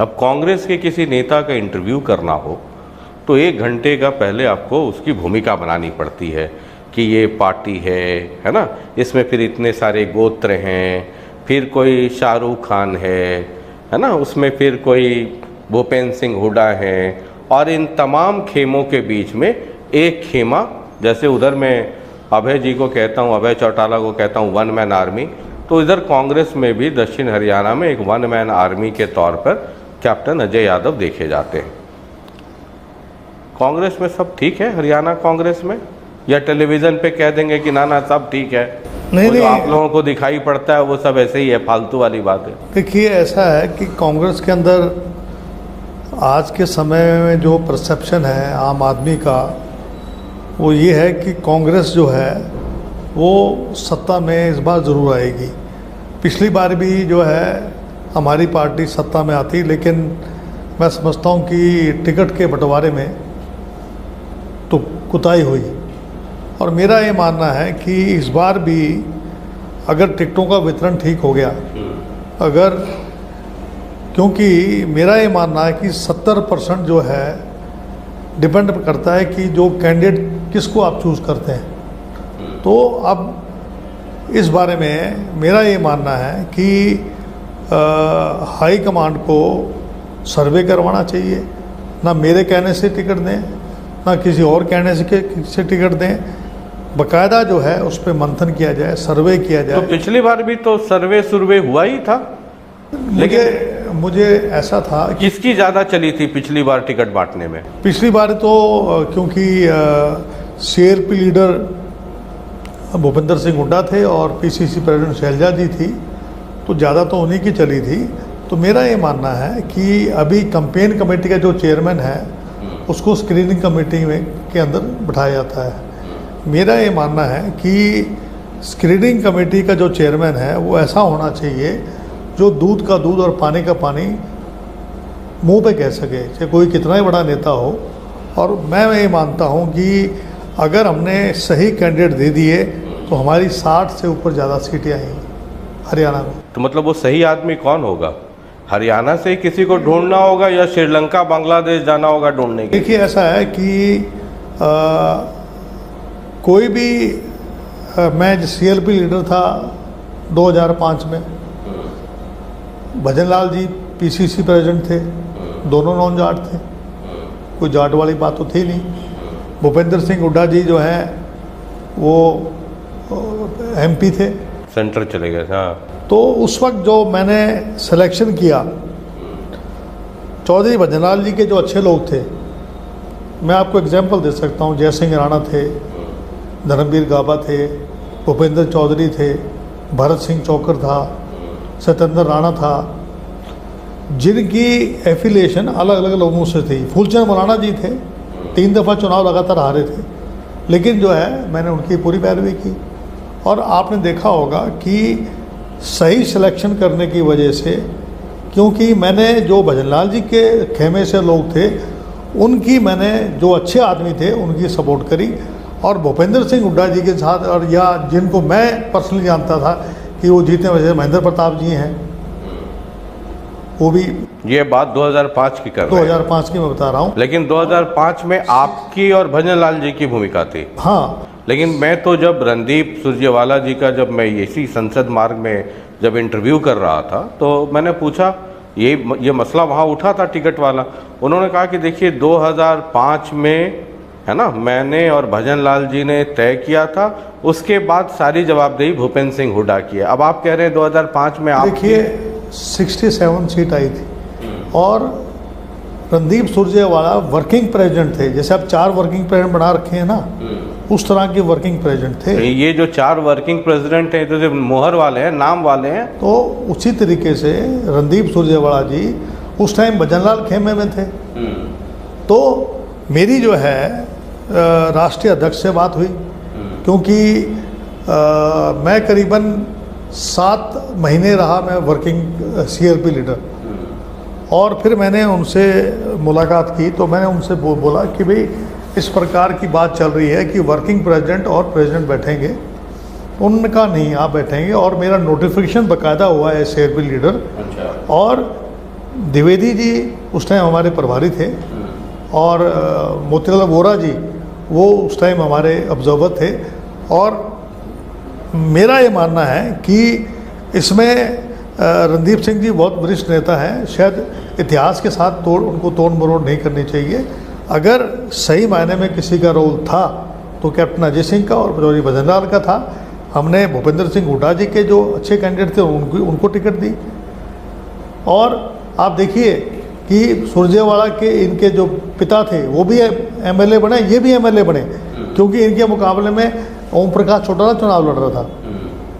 अब कांग्रेस के किसी नेता का इंटरव्यू करना हो तो 1 घंटे का पहले आपको उसकी भूमिका बनानी पड़ती है कि ये पार्टी है ना, इसमें फिर इतने सारे गोत्र हैं, फिर कोई शाहरुख खान है ना, उसमें फिर कोई भूपेंद्र सिंह हुड्डा है, और इन तमाम खेमों के बीच में एक खेमा, जैसे उधर मैं अभय जी को कहता हूँ, अभय चौटाला को कहता हूँ 1 मैन आर्मी, तो इधर कांग्रेस में भी दक्षिण हरियाणा में एक 1 मैन आर्मी के तौर पर कैप्टन अजय यादव देखे जाते हैं। कांग्रेस में सब ठीक है हरियाणा कांग्रेस में, या टेलीविज़न पे कह देंगे कि ना ना सब ठीक है? नहीं, जो आप लोगों को दिखाई पड़ता है वो सब ऐसे ही है, फालतू वाली बात है। देखिए, ऐसा है कि कांग्रेस के अंदर आज के समय में जो परसेप्शन है आम आदमी का, वो ये है कि कांग्रेस जो है वो सत्ता में इस बार ज़रूर आएगी। पिछली बार भी जो है हमारी पार्टी सत्ता में आती, लेकिन मैं समझता हूँ कि टिकट के बंटवारे में तो कुताही हुई, और मेरा ये मानना है कि इस बार भी अगर टिकटों का वितरण ठीक हो गया, अगर, क्योंकि मेरा ये मानना है कि 70% जो है डिपेंड करता है कि जो कैंडिडेट किसको आप चूज़ करते हैं। तो अब इस बारे में मेरा ये मानना है कि हाई कमांड को सर्वे करवाना चाहिए, ना मेरे कहने से टिकट दें, ना किसी और कहने से टिकट दें, बाकायदा जो है उस पर मंथन किया जाए, सर्वे किया जाए। तो पिछली बार भी तो सर्वे हुआ ही था, लेकिन मुझे ऐसा था कि किसकी ज़्यादा चली थी पिछली बार टिकट बांटने में? पिछली बार तो क्योंकि CLP लीडर भूपेंद्र सिंह हुड्डा थे और PCC प्रेसिडेंट शैलजा जी थी, तो ज़्यादा तो उन्हीं की चली थी। तो मेरा ये मानना है कि अभी कैंपेन कमेटी का जो चेयरमैन है उसको स्क्रीनिंग कमेटी में के अंदर बिठाया जाता है। मेरा ये मानना है कि स्क्रीनिंग कमेटी का जो चेयरमैन है वो ऐसा होना चाहिए जो दूध का दूध और पानी का पानी मुंह पे कह सके, चाहे कोई कितना ही बड़ा नेता हो। और मैं ये मानता हूँ कि अगर हमने सही कैंडिडेट दे दिए तो हमारी 60 से ऊपर ज़्यादा सीटें आएंगी हरियाणा में। तो मतलब वो सही आदमी कौन होगा? हरियाणा से किसी को ढूंढना होगा या श्रीलंका बांग्लादेश जाना होगा ढूंढने के? देखिए, ऐसा है कि कोई भी मैं CLP लीडर था 2005 में, भजन लाल जी PCC प्रेसिडेंट थे, दोनों नॉन जाट थे, कोई जाट वाली बात तो थी नहीं। भूपेंद्र सिंह हुड्डा जी जो हैं वो MP थे, सेंटर चले गए। हाँ, तो उस वक्त जो मैंने सिलेक्शन किया, चौधरी भजन लाल जी के जो अच्छे लोग थे, मैं आपको एग्जांपल दे सकता हूँ, जय सिंह राणा थे, धर्मवीर गाबा थे, भूपेंद्र चौधरी थे, भरत सिंह चौकर था, सत्येंद्र राणा था, जिनकी एफिलिएशन अलग अलग लोगों से थी। फूलचंद मौलाना जी थे, 3 दफ़ा चुनाव लगातार हारे थे, लेकिन जो है मैंने उनकी पूरी पैरवी की। और आपने देखा होगा कि सही सिलेक्शन करने की वजह से, क्योंकि मैंने जो भजन लाल जी के खेमे से लोग थे उनकी, मैंने जो अच्छे आदमी थे उनकी सपोर्ट करी, और भूपेंद्र सिंह हुड्डा जी के साथ, और या जिनको मैं पर्सनली जानता था कि वो जीतने वजह महेंद्र प्रताप जी हैं, वो भी। ये बात 2005 की कर रहे हैं? 2005 की मैं बता रहा हूँ। लेकिन 2005 में आपकी और भजन लाल जी की भूमिका थी। हाँ, लेकिन मैं तो जब रणदीप सुरजेवाला जी का, जब मैं इसी संसद मार्ग में जब इंटरव्यू कर रहा था, तो मैंने पूछा, ये मसला वहाँ उठा था टिकट वाला। उन्होंने कहा कि देखिए 2005 में, है ना, मैंने और भजन लाल जी ने तय किया था, उसके बाद सारी जवाबदेही भूपेंद्र सिंह हुड्डा की है। अब आप कह रहे हैं 2005 में आप, देखिए 67 सीट आई थी, और रणदीप सुरजेवाला वर्किंग प्रेसिडेंट थे। जैसे आप 4 वर्किंग प्रेसिडेंट बना रखे हैं ना, उस तरह के वर्किंग प्रेसिडेंट थे। ये जो 4 वर्किंग प्रेसिडेंट हैं तो मोहर वाले हैं, नाम वाले हैं। तो उसी तरीके से रणदीप सुरजेवाला जी उस टाइम भजन लाल खेमे में थे। तो मेरी जो है राष्ट्रीय अध्यक्ष से बात हुई, क्योंकि मैं करीबन 7 महीने रहा मैं वर्किंग CLP लीडर, और फिर मैंने उनसे मुलाकात की, तो मैंने उनसे बोला कि भाई इस प्रकार की बात चल रही है कि वर्किंग प्रेसिडेंट और प्रेसिडेंट बैठेंगे। उन्होंने कहा नहीं, आप बैठेंगे, और मेरा नोटिफिकेशन बाकायदा हुआ है CLP लीडर। अच्छा। और द्विवेदी जी उस टाइम हमारे प्रभारी थे और मोतीलाल वोरा जी वो उस टाइम हमारे ऑब्जर्वर थे। और मेरा ये मानना है कि इसमें रणदीप सिंह जी बहुत वरिष्ठ नेता हैं, शायद इतिहास के साथ उनको तोड़ मरोड़ नहीं करनी चाहिए। अगर सही मायने में किसी का रोल था तो कैप्टन अजय सिंह का और चौधरी भजनलाल का था। हमने भूपेंद्र सिंह हुड्डा जी के जो अच्छे कैंडिडेट थे उनको टिकट दी। और आप देखिए कि सुरजेवाला के इनके जो पिता थे वो भी एमएलए बने, ये भी एमएलए बने, क्योंकि इनके मुकाबले में ओम प्रकाश चौटाला चुनाव लड़ रहा था।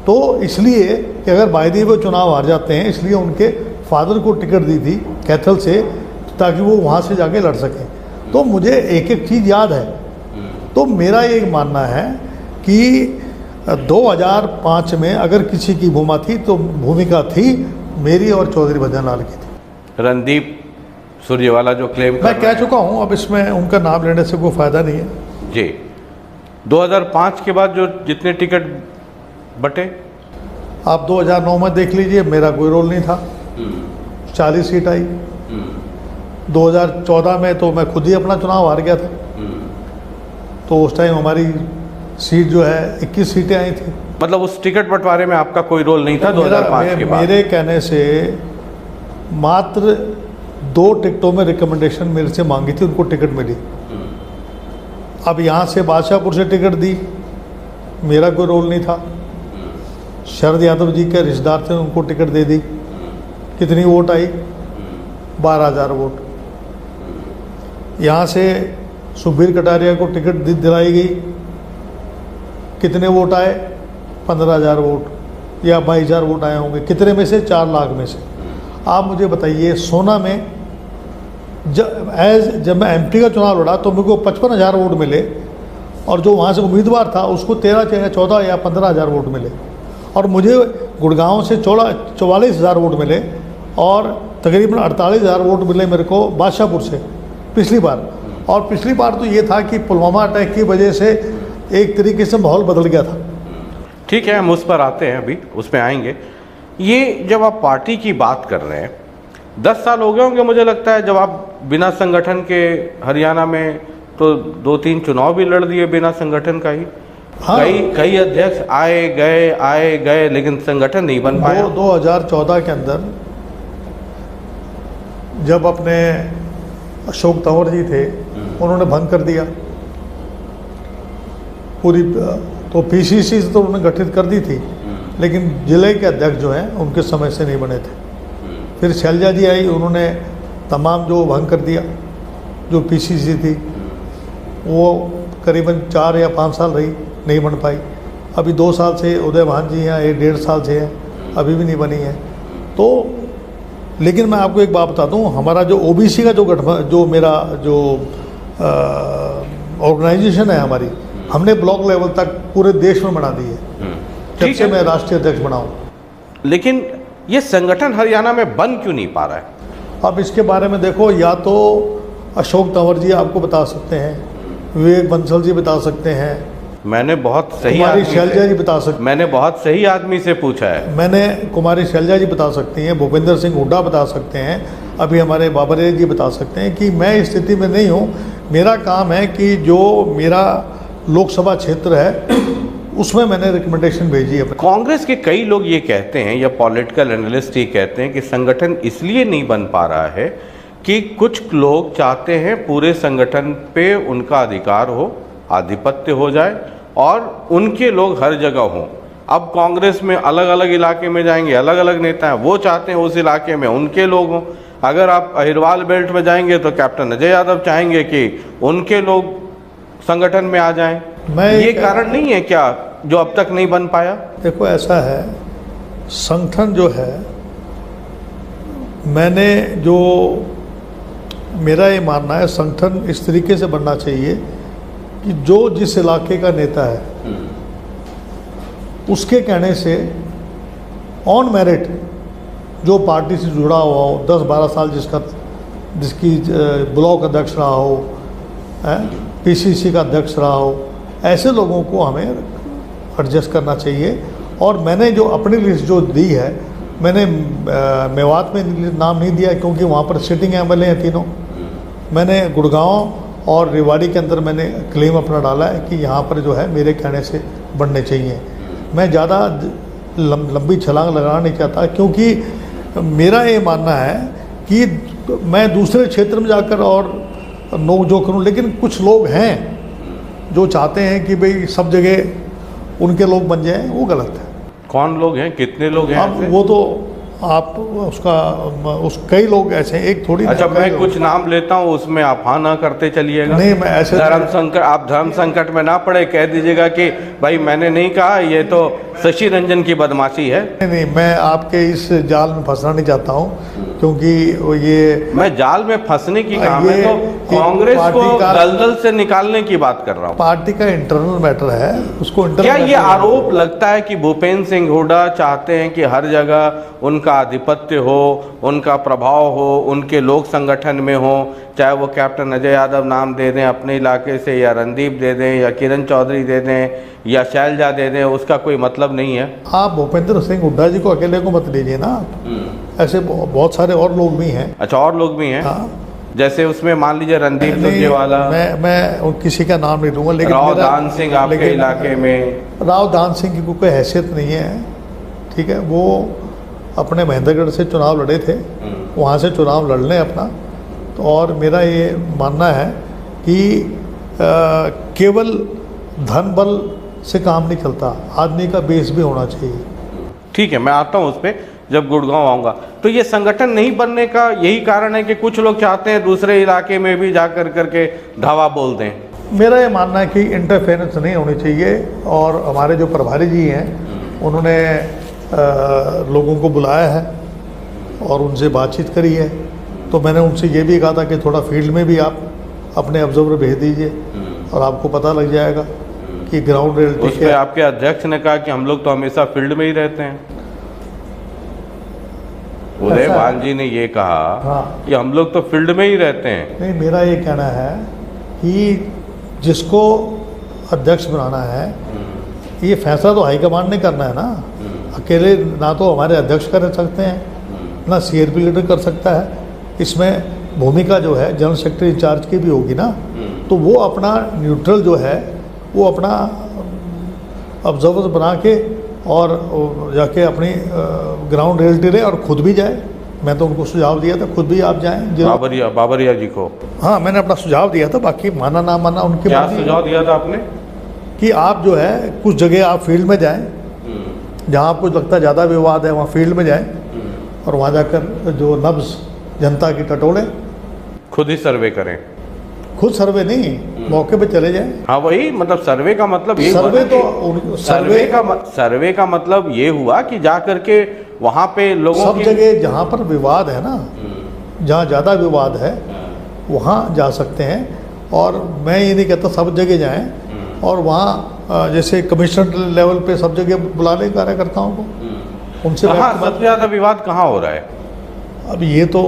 तो इसलिए कि अगर बायदी वो चुनाव हार जाते हैं, इसलिए उनके फादर को टिकट दी थी कैथल से, ताकि वो वहाँ से जाके लड़ सकें। तो मुझे एक एक चीज़ याद है। तो मेरा ये मानना है कि 2005 में अगर किसी की भूमिका थी मेरी और चौधरी भजनलाल की थी। रणदीप सुरजेवाला जो क्लेम मैं कह चुका हूँ, अब इसमें उनका नाम लेने से कोई फ़ायदा नहीं है जी। 2005 के बाद जो जितने टिकट बटे, आप 2009 में देख लीजिए, मेरा कोई रोल नहीं था, 40 सीट आई। 2014 में तो मैं खुद ही अपना चुनाव हार गया था, तो उस टाइम हमारी सीट जो है 21 सीटें आई थी। मतलब उस टिकट बंटवारे में आपका कोई रोल नहीं था 2005 के बाद? मेरे कहने से मात्र 2 टिकटों में रिकमेंडेशन मेरे से मांगी थी, उनको टिकट मिली। अब यहाँ से बादशाहपुर से टिकट दी, मेरा कोई रोल नहीं था। शरद यादव जी के रिश्तेदार थे, उनको टिकट दे दी। कितनी वोट आई? 12,000 वोट। यहाँ से सुखबीर कटारिया को टिकट दिलाई गई, कितने वोट आए? 15,000 वोट या 22,000 वोट आए होंगे। कितने में से? 4 लाख में से। आप मुझे बताइए, सोना में जब मैं एमपी का चुनाव लड़ा तो मेरे को 55,000 वोट मिले, और जो वहाँ से उम्मीदवार था उसको 13 या 14 या 15,000 वोट मिले, और मुझे गुड़गांव से 44,000 वोट मिले, और तकरीबन 48,000 वोट मिले मेरे को बादशाहपुर से पिछली बार। और पिछली बार तो ये था कि पुलवामा अटैक की वजह से एक तरीके से माहौल बदल गया था। ठीक है, हम उस पर आते हैं, अभी उसमें आएंगे। ये जब आप पार्टी की बात कर रहे हैं, 10 साल हो गए होंगे मुझे लगता है, जब आप बिना संगठन के हरियाणा में तो 2-3 चुनाव भी लड़ दिए बिना संगठन का ही। हाँ। कई अध्यक्ष आए गए लेकिन संगठन नहीं बन पाया। 2014 के अंदर जब अपने अशोक तंवर जी थे, उन्होंने भंग कर दिया पूरी, तो पीसीसी से तो उन्होंने गठित कर दी थी, लेकिन जिले के अध्यक्ष जो हैं उनके समय से नहीं बने थे। फिर शैलजा जी आई, उन्होंने तमाम जो भंग कर दिया, जो पीसीसी थी वो करीबन 4 या 5 साल रही, नहीं बन पाई। अभी 2 साल से उदय भान जी हैं, 1.5 साल से हैं, अभी भी नहीं बनी है। तो लेकिन मैं आपको एक बात बता दूं, हमारा जो ओबीसी का जो मेरा जो ऑर्गेनाइजेशन है हमारी, हमने ब्लॉक लेवल तक पूरे देश में बना दी है, जब से मैं राष्ट्रीय अध्यक्ष बना हूँ। लेकिन ये संगठन हरियाणा में बन क्यों नहीं पा रहा है? अब इसके बारे में देखो, या तो अशोक तंवर जी आपको बता सकते हैं, विवेक बंसल जी बता सकते हैं, मैंने बहुत सही कुमारी शैलजा जी बता सकते, मैंने बहुत सही आदमी से पूछा है। मैंने कुमारी शैलजा जी बता सकती हैं, भूपेंद्र सिंह हुड्डा बता सकते हैं, अभी हमारे बाबरे जी बता सकते हैं कि मैं इस स्थिति में नहीं हूँ। मेरा काम है कि जो मेरा लोकसभा क्षेत्र है उसमें मैंने रिकमेंडेशन भेजी है। कांग्रेस के कई लोग ये कहते हैं, या पॉलिटिकल एनालिस्ट ये कहते हैं कि संगठन इसलिए नहीं बन पा रहा है कि कुछ लोग चाहते हैं पूरे संगठन पे उनका अधिकार हो, आधिपत्य हो जाए, और उनके लोग हर जगह हों। अब कांग्रेस में अलग अलग इलाके में जाएंगे, अलग अलग नेता हैं, वो चाहते हैं उस इलाके में उनके लोग हों। अगर आप अहिरवाल बेल्ट में जाएंगे तो कैप्टन अजय यादव चाहेंगे कि उनके लोग संगठन में आ जाएं। ये कारण नहीं है क्या जो अब तक नहीं बन पाया? देखो, ऐसा है, संगठन जो है, मेरा ये मानना है, संगठन इस तरीके से बनना चाहिए कि जो जिस इलाके का नेता है उसके कहने से ऑन मेरिट जो पार्टी से जुड़ा हुआ हो, 10-12 साल जिसकी ब्लॉक अध्यक्ष रहा हो, पीसीसी का अध्यक्ष रहा हो, ऐसे लोगों को हमें एडजस्ट करना चाहिए। और मैंने जो अपनी लिस्ट जो दी है मैंने मेवात में नाम नहीं दिया क्योंकि वहाँ पर सिटिंग एमएलए हैं तीनों। मैंने गुड़गांव और रेवाड़ी के अंदर मैंने क्लेम अपना डाला है कि यहाँ पर जो है मेरे कहने से बनने चाहिए। मैं ज़्यादा लंबी छलांग लगाना नहीं चाहता, क्योंकि मेरा ये मानना है कि मैं दूसरे क्षेत्र में जाकर और नोक-झोंक करूँ, लेकिन कुछ लोग हैं जो चाहते हैं कि भाई सब जगह उनके लोग बन जाएं, वो गलत है। कौन लोग हैं, कितने लोग हैं अब ऐसे? वो तो आप कई लोग ऐसे हैं, एक थोड़ी। अच्छा, मैं कुछ नाम लेता हूँ, उसमें आप हाँ ना करते चलिएगा। नहीं, मैं ऐसे आप धर्म संकट में ना पड़े, कह दीजिएगा कि भाई मैंने नहीं कहा, ये तो शशि रंजन की बदमाशी है। नहीं, मैं आपके इस जाल में फंसना नहीं चाहता हूँ, क्योंकि ये मैं जाल में फंसने की काम है तो कांग्रेस को दलदल से निकालने की बात कर रहा हूँ। पार्टी का इंटरनल मैटर है, उसको क्या ये आरोप लगता है कि भूपेंद्र सिंह हुड्डा चाहते हैं कि हर जगह उनका आधिपत्य हो, उनका प्रभाव हो, उनके लोक संगठन में हो, चाहे वो कैप्टन अजय यादव नाम दे दें अपने इलाके से, या रणदीप दे दें, या किरण चौधरी दे दें, या शैलजा दे दें, उसका कोई मतलब नहीं है? आप भूपेंद्र सिंह हुड्डा जी को अकेले को मत लीजिए ना, ऐसे बहुत सारे और लोग भी हैं। अच्छा, और लोग भी हैं? हाँ। जैसे उसमें मान लीजिए रणदीप सुरजेवाला, मैं किसी का नाम नहीं लूँगा, लेकिन राव दान सिंह आपके इलाके में। राव दान सिंह की कोई हैसियत नहीं है, ठीक है। वो अपने महेंद्रगढ़ से चुनाव लड़े थे, वहाँ से चुनाव लड़ लें अपना। तो और मेरा ये मानना है कि केवल धन बल से काम नहीं चलता, आदमी का बेस भी होना चाहिए। ठीक है, मैं आता हूँ उस पर जब गुड़गांव आऊँगा। तो ये संगठन नहीं बनने का यही कारण है कि कुछ लोग चाहते हैं दूसरे इलाके में भी जा करके धावा बोल दें? मेरा ये मानना है कि इंटरफेरेंस नहीं होनी चाहिए, और हमारे जो प्रभारी जी हैं उन्होंने लोगों को बुलाया है और उनसे बातचीत करी है। तो मैंने उनसे ये भी कहा था कि थोड़ा फील्ड में भी आप अपने ऑब्जर्वर भेज दीजिए, और आपको पता लग जाएगा कि ग्राउंड रियलिटी। उस पे आपके अध्यक्ष ने कहा कि हम लोग तो हमेशा फील्ड में ही रहते हैं। उदयभान जी ने ये कहा हाँ, कि हम लोग तो फील्ड में ही रहते हैं। नहीं, मेरा ये कहना है कि जिसको अध्यक्ष बनाना है, ये फैसला तो हाईकमान ने करना है ना। अकेले ना तो हमारे अध्यक्ष कर सकते हैं, ना सीआरपी लीडर कर सकता है। इसमें भूमिका जो है जनरल सेक्रेटरी इंचार्ज की भी होगी ना। तो वो अपना न्यूट्रल जो है वो अपना ऑब्जर्वर बना के और जाके अपनी ग्राउंड रियलिटी रहे, और खुद भी जाए। मैं तो उनको सुझाव दिया था, खुद भी आप जाएं। बाबरिया जी को? हाँ, मैंने अपना सुझाव दिया था, बाकी माना ना माना उनके। क्या सुझाव दिया था आपने? कि आप जो है कुछ जगह आप फील्ड में जाएं, जहाँ आपको लगता है ज़्यादा विवाद है वहाँ फील्ड में जाएं, और वहाँ जाकर जो नब्ज जनता की टटोलें, खुद ही सर्वे करें। खुद सर्वे नहीं, मौके पे चले जाएं। हाँ, वही मतलब सर्वे का मतलब ये सर्वे तो सर्वे का मतलब ये हुआ कि जा करके वहाँ पे लोगों सब जगह जहाँ पर विवाद है ना, जहाँ ज़्यादा विवाद है वहाँ जा सकते हैं। और मैं ये नहीं कहता सब जगह जाएं, और वहाँ जैसे कमिश्नर लेवल पे सब जगह बुला लें कार्यकर्ताओं को, उनसे सबसे ज़्यादा विवाद कहाँ हो रहा है? अब ये तो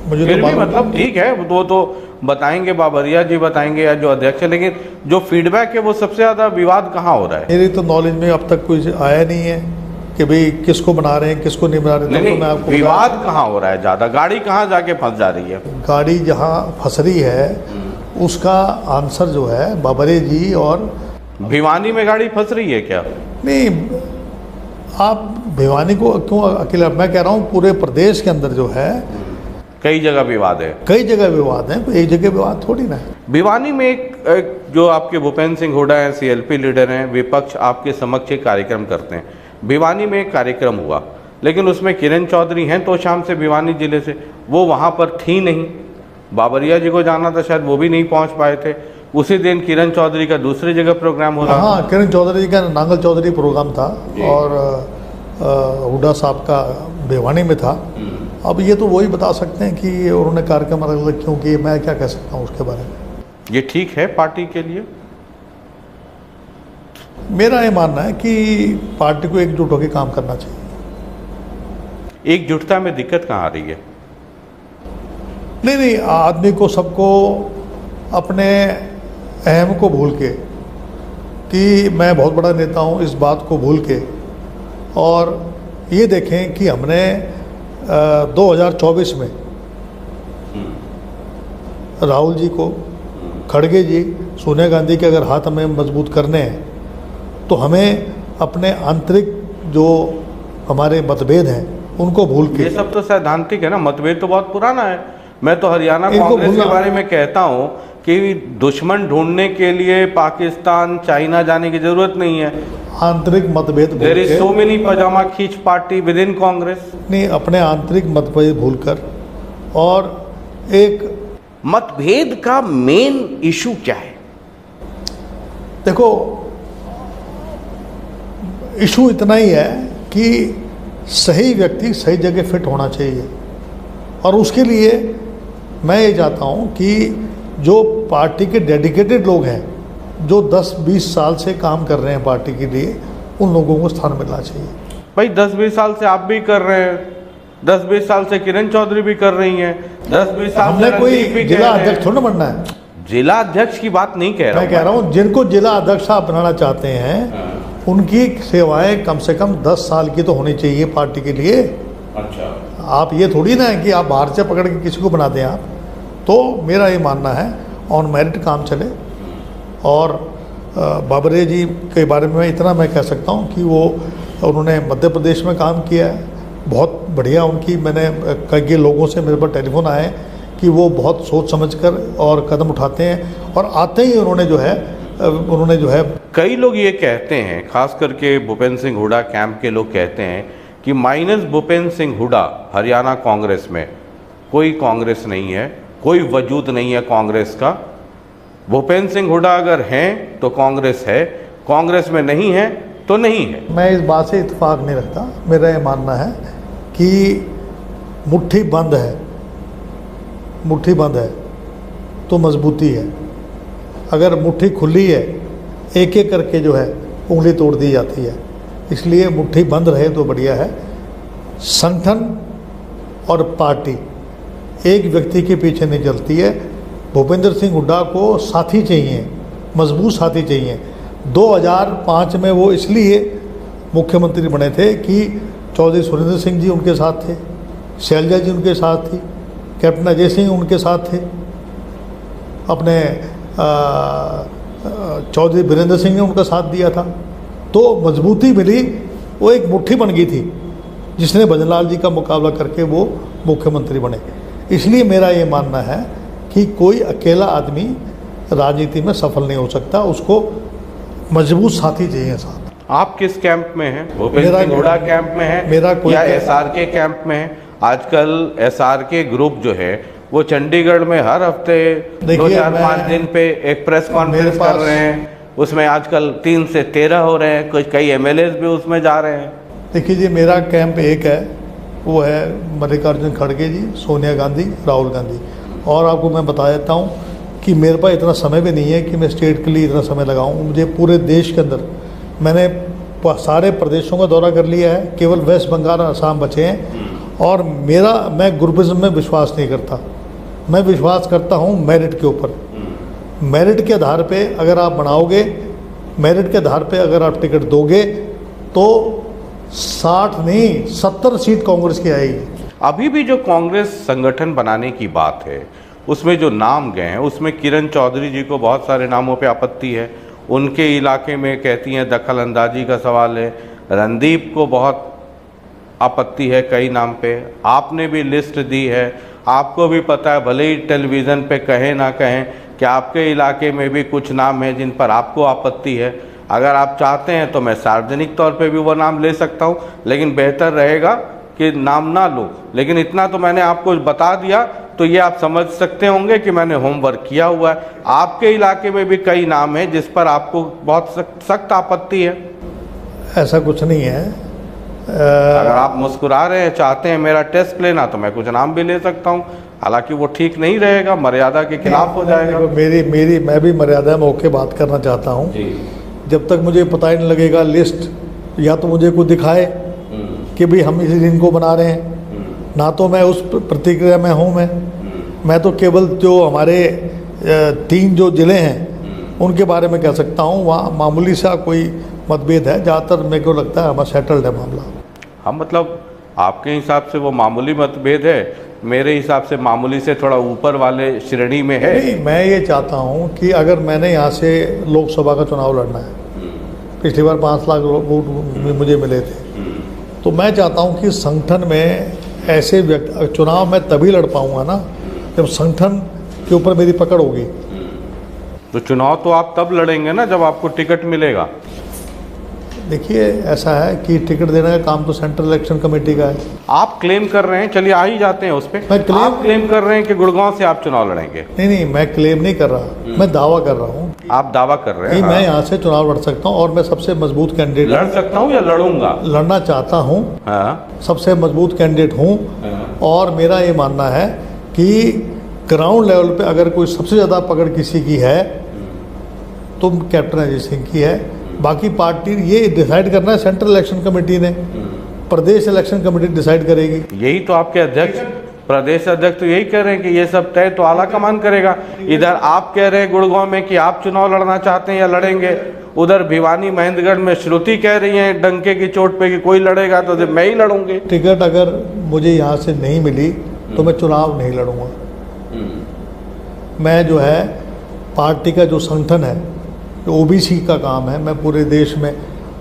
मुझे फिर तो भी मतलब ठीक है, वो तो बताएंगे, बाबरिया जी बताएंगे या जो अध्यक्ष है, लेकिन जो फीडबैक है वो सबसे ज़्यादा विवाद कहाँ हो रहा है? मेरी तो नॉलेज में अब तक कोई आया नहीं है कि भाई किसको बना रहे हैं, किसको नहीं बना रहे। नहीं, मैं आपको विवाद कहाँ हो रहा है ज़्यादा? गाड़ी कहाँ जाके फंस जा रही है? गाड़ी जहाँ फंस रही है उसका आंसर जो है बाबरे जी। और भिवानी में गाड़ी फंस रही है क्या? नहीं, आप भिवानी को क्यों अकेला, मैं कह रहा हूँ पूरे प्रदेश के अंदर जो है कई जगह विवाद है। कई जगह विवाद है, एक जगह विवाद थोड़ी ना है। भिवानी में एक जो आपके भूपेंद्र सिंह हुड्डा हैं, सीएलपी लीडर हैं, विपक्ष आपके समक्ष एक कार्यक्रम करते हैं। भिवानी में एक कार्यक्रम हुआ, लेकिन उसमें किरण चौधरी हैं तो शाम से भिवानी जिले से, वो वहाँ पर थी नहीं। बाबरिया जी को जाना था, शायद वो भी नहीं पहुँच पाए थे। उसी दिन किरण चौधरी का दूसरी जगह प्रोग्राम हो रहा। हाँ, किरण चौधरी का नांगल चौधरी प्रोग्राम था, और हुड्डा साहब का भिवानी में था। अब ये तो वही बता सकते हैं कि उन्होंने कार्यक्रम अलग अलग क्यों किए, मैं क्या कह सकता हूँ उसके बारे में। ये ठीक है पार्टी के लिए? मेरा ये मानना है कि पार्टी को एकजुट होकर काम करना चाहिए। एकजुटता में दिक्कत कहाँ आ रही है? नहीं, आदमी को सबको अपने अहम को भूल के कि मैं बहुत बड़ा नेता हूँ, इस बात को भूल के, और ये देखें कि हमने 2024 में राहुल जी को, खड़गे जी, सोनिया गांधी के अगर हाथ हमें मजबूत करने हैं तो हमें अपने आंतरिक जो हमारे मतभेद हैं उनको भूल के, ये सब तो सैद्धांतिक है ना, मतभेद तो बहुत पुराना है। मैं तो हरियाणा इनको कांग्रेस के भूलना- बारे में कहता हूँ कि दुश्मन ढूंढने के लिए पाकिस्तान, चाइना जाने की जरूरत नहीं है। आंतरिक मतभेद भूल देयर इज के, सो मेनी पजामा खींच पार्टी विद इन कांग्रेस। नहीं, अपने आंतरिक मतभेद भूलकर, और एक मतभेद का मेन इशू क्या है? देखो, इशू इतना ही है कि सही व्यक्ति सही जगह फिट होना चाहिए, और उसके लिए मैं ये चाहता हूँ कि जो पार्टी के डेडिकेटेड लोग हैं, जो 10-20 साल से काम कर रहे हैं पार्टी के लिए, उन लोगों को स्थान मिलना चाहिए। भाई 10-20 साल से आप भी कर रहे हैं, 10-20 साल से किरण चौधरी भी कर रही हैं, 10-20 साल हमने से कोई रणदीप भी जिला कह रहे हैं। अध्यक्ष थोड़ा बनना है। जिला अध्यक्ष की बात नहीं कह रहा मैं कह रहा हूँ जिनको जिला अध्यक्ष आप बनाना चाहते हैं उनकी सेवाएं कम से कम 10 साल की तो होनी चाहिए पार्टी के लिए। अच्छा, आप ये थोड़ी ना है कि आप बाहर से पकड़ के किसी को बना दें आप। तो मेरा ये मानना है ऑन मेरिट काम चले। और बाबरे जी के बारे में इतना मैं कह सकता हूँ कि वो उन्होंने मध्य प्रदेश में काम किया है, बहुत बढ़िया उनकी, मैंने कई लोगों से मेरे पर टेलीफोन आए कि वो बहुत सोच समझकर और कदम उठाते हैं, और आते ही उन्होंने जो है कई लोग ये कहते हैं, खास करके भूपेंद्र सिंह हुड्डा कैंप के लोग कहते हैं कि माइनस भूपेंद्र सिंह हुड्डा हरियाणा कांग्रेस में कोई कांग्रेस नहीं है, कोई वजूद नहीं है कांग्रेस का। भूपेंद्र सिंह हुड्डा अगर हैं तो कांग्रेस है, कांग्रेस में नहीं है तो नहीं है। मैं इस बात से इत्तेफाक नहीं रखता। मेरा ये मानना है कि मुट्ठी बंद है तो मजबूती है, अगर मुट्ठी खुली है एक एक करके जो है उंगली तोड़ दी जाती है। इसलिए मुट्ठी बंद रहे तो बढ़िया है। संगठन और पार्टी एक व्यक्ति के पीछे नहीं चलती है। भूपेंद्र सिंह हुड्डा को साथी चाहिए, मजबूत साथी चाहिए। 2005 में वो इसलिए मुख्यमंत्री बने थे कि चौधरी सुरेंद्र सिंह जी उनके साथ थे, शैलजा जी उनके साथ थी, कैप्टन अजय सिंह उनके साथ थे, अपने चौधरी वीरेंद्र सिंह ने उनका साथ दिया था। तो मजबूती मिली, वो एक मुट्ठी बन गई थी जिसने भजनलाल जी का मुकाबला करके वो मुख्यमंत्री बने। इसलिए मेरा ये मानना है कि कोई अकेला आदमी राजनीति में सफल नहीं हो सकता, उसको मजबूत साथी चाहिए साथ। आप किस कैंप में हैं? भूपेंद्र सिंह हुड्डा कैंप में है मेरा कोई या एसआरके कैंप में है? आजकल एसआरके ग्रुप जो है वो चंडीगढ़ में हर हफ्ते 2-4-5 दिन पे एक प्रेस कॉन्फ्रेंस कर रहे हैं, उसमें आजकल 3 से 13 हो रहे हैं, कुछ कई एमएलएस भी उसमें जा रहे हैं। देखिए जी, मेरा कैंप एक है, वो है मल्लिकार्जुन खड़गे जी, सोनिया गांधी, राहुल गांधी। और आपको मैं बता देता हूँ कि मेरे पास इतना समय भी नहीं है कि मैं स्टेट के लिए इतना समय लगाऊँ। मुझे पूरे देश के अंदर मैंने सारे प्रदेशों का दौरा कर लिया है, केवल वेस्ट बंगाल और असम बचे हैं। और मैं ग्रुपिज्म में विश्वास नहीं करता, मैं विश्वास करता हूँ मेरिट के ऊपर। मेरिट के आधार पे अगर आप बनाओगे, मेरिट के आधार पे अगर आप टिकट दोगे तो 60 नहीं 70 सीट कांग्रेस की आएगी। अभी भी जो कांग्रेस संगठन बनाने की बात है उसमें जो नाम गए हैं उसमें किरण चौधरी जी को बहुत सारे नामों पे आपत्ति है, उनके इलाके में कहती हैं दखल अंदाजी का सवाल है। रणदीप को बहुत आपत्ति है कई नाम पे, आपने भी लिस्ट दी है, आपको भी पता है, भले ही टेलीविज़न पे कहें ना कहें कि आपके इलाके में भी कुछ नाम है जिन पर आपको आपत्ति है। अगर आप चाहते हैं तो मैं सार्वजनिक तौर पे भी वो नाम ले सकता हूँ, लेकिन बेहतर रहेगा कि नाम ना लो। लेकिन इतना तो मैंने आपको बता दिया तो ये आप समझ सकते होंगे कि मैंने होमवर्क किया हुआ है। आपके इलाके में भी कई नाम हैं जिस पर आपको बहुत सख्त आपत्ति है। ऐसा कुछ नहीं है। अगर आप मुस्कुरा रहे हैं, चाहते हैं मेरा टेस्ट लेना, तो मैं कुछ नाम भी ले सकता हूं, हालांकि वो ठीक नहीं रहेगा, मर्यादा के खिलाफ हो जाएगा। मैं भी मर्यादा में होकर बात करना चाहता हूं। जब तक मुझे पता ही नहीं लगेगा लिस्ट, या तो मुझे कोई दिखाए कि भाई हम इसी दिन को बना रहे हैं, ना तो मैं उस प्रतिक्रिया में हूँ। मैं तो केवल जो हमारे 3 जो ज़िले हैं उनके बारे में कह सकता हूँ, वहाँ मामूली सा कोई मतभेद है, ज़्यादातर मेरे को लगता है हमारा सेटल्ड है मामला। हाँ, मतलब आपके हिसाब से वो मामूली मतभेद है, मेरे हिसाब से मामूली से थोड़ा ऊपर वाले श्रेणी में है। नहीं, मैं ये चाहता हूँ कि अगर मैंने यहाँ से लोकसभा का चुनाव लड़ना है, पिछली बार 5 लाख वोट मुझे मिले थे, तो मैं चाहता हूँ कि संगठन में ऐसे व्यक्ति, चुनाव मैं तभी लड़ पाऊँगा ना जब संगठन के ऊपर मेरी पकड़ होगी। तो चुनाव तो आप तब लड़ेंगे ना जब आपको टिकट मिलेगा। देखिए, ऐसा है कि टिकट देने का काम तो सेंट्रल इलेक्शन कमेटी का है। आप क्लेम कर रहे हैं, चलिए आ ही जाते हैं उस पर। आप क्लेम कर रहे हैं कि गुड़गांव से आप चुनाव लड़ेंगे। नहीं, मैं क्लेम नहीं कर रहा, मैं दावा कर रहा हूँ। आप दावा कर रहे हैं? मैं यहाँ से चुनाव लड़ सकता हूँ और मैं सबसे मजबूत कैंडिडेट लड़ सकता हूँ या लड़ूंगा? लड़ना चाहता हूँ। हाँ। सबसे मजबूत कैंडिडेट हूँ। और मेरा ये मानना है कि ग्राउंड लेवल पे अगर कोई सबसे ज़्यादा पकड़ किसी की है तो कैप्टन अजय सिंह की है। बाकी पार्टी ये डिसाइड करना है, सेंट्रल इलेक्शन कमेटी ने, प्रदेश इलेक्शन कमेटी डिसाइड करेगी। यही तो आपके अध्यक्ष, प्रदेश अध्यक्ष तो यही कह रहे हैं कि ये सब तय तो आला कमान करेगा। इधर आप कह रहे हैं गुड़गांव में कि आप चुनाव लड़ना चाहते हैं या लड़ेंगे, उधर भिवानी महेंद्रगढ़ में श्रुति कह रही है डंके की चोट पे कि कोई लड़ेगा तो मैं ही लड़ूंगी। टिकट अगर मुझे यहाँ से नहीं मिली तो मैं चुनाव नहीं लड़ूंगा। मैं जो है पार्टी का जो संगठन है, ओबीसी का काम है, मैं पूरे देश में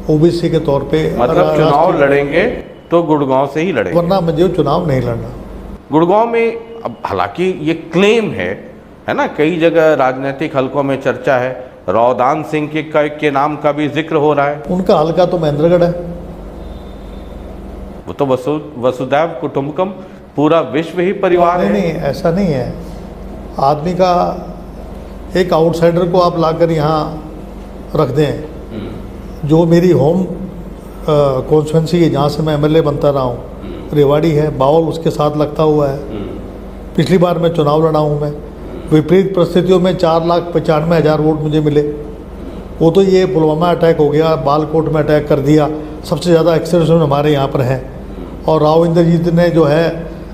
ओबीसी के तौर पे मतलब चुनाव लड़ेंगे तो गुड़गांव से ही लड़ेंगे, वरना मुझे चुनाव नहीं लड़ना। गुड़गांव में अब हालांकि ये क्लेम है ना, कई जगह राजनीतिक हलकों में चर्चा है, रौदान सिंह के नाम का भी जिक्र हो रहा है। उनका हलका तो महेंद्रगढ़ है। वो तो वसुधैव कुटुंबकम, पूरा विश्व ही परिवार है। नहीं, ऐसा नहीं है। आदमी का एक आउटसाइडर को आप लाकर यहाँ रख दें। जो मेरी होम कॉन्स्टिट्यूंसी है, जहाँ से मैं एमएलए बनता रहा हूँ, रेवाड़ी है, बावल उसके साथ लगता हुआ है। पिछली बार मैं चुनाव लड़ा हूँ, मैं विपरीत परिस्थितियों में 4,95,000 वोट मुझे मिले। वो तो ये पुलवामा अटैक हो गया, बालकोट में अटैक कर दिया, सबसे ज़्यादा एक्सीडेंट हमारे यहाँ पर हैं। और राव इंद्रजीत ने जो है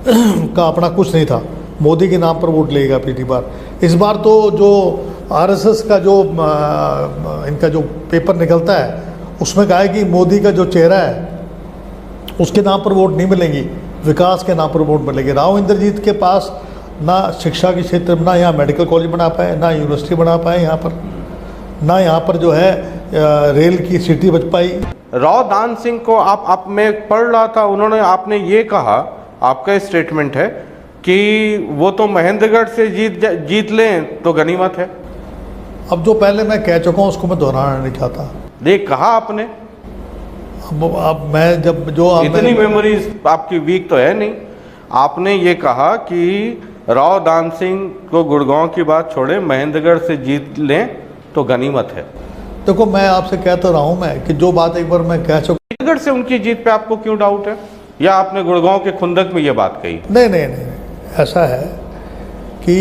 का अपना कुछ नहीं था, मोदी के नाम पर वोट लेगा पिछली बार। इस बार तो जो आरएसएस का जो इनका जो पेपर निकलता है उसमें कहा है कि मोदी का जो चेहरा है उसके नाम पर वोट नहीं मिलेंगी, विकास के नाम पर वोट मिलेगी। राव इंद्रजीत के पास ना शिक्षा के क्षेत्र में, ना यहाँ मेडिकल कॉलेज बना पाए, ना यूनिवर्सिटी बना पाए यहाँ पर, ना यहाँ पर जो है रेल की सिटी बच पाई। रौदान सिंह को आप मैं पढ़ रहा था, उन्होंने, आपने ये कहा, आपका स्टेटमेंट है कि वो तो महेंद्रगढ़ से जीत लें तो गनीमत है। अब जो पहले मैं कह चुका हूँ उसको मैं दोहराना नहीं चाहता। ये कहा आपने? अब मैं जब जो इतनी मेमोरीज आपकी वीक तो है नहीं। आपने ये कहा कि रौदान सिंह को गुड़गांव की बात छोड़े, महेंद्रगढ़ से जीत लें तो गनीमत है। देखो, मैं आपसे कह तो रहा हूँ मैं कि जो बात एक बार मैं कह चुका। महेंद्रगढ़ से उनकी जीत पे आपको क्यों डाउट है, या आपने गुड़गांव के खुंदक में ये बात कही? नहीं, ऐसा है कि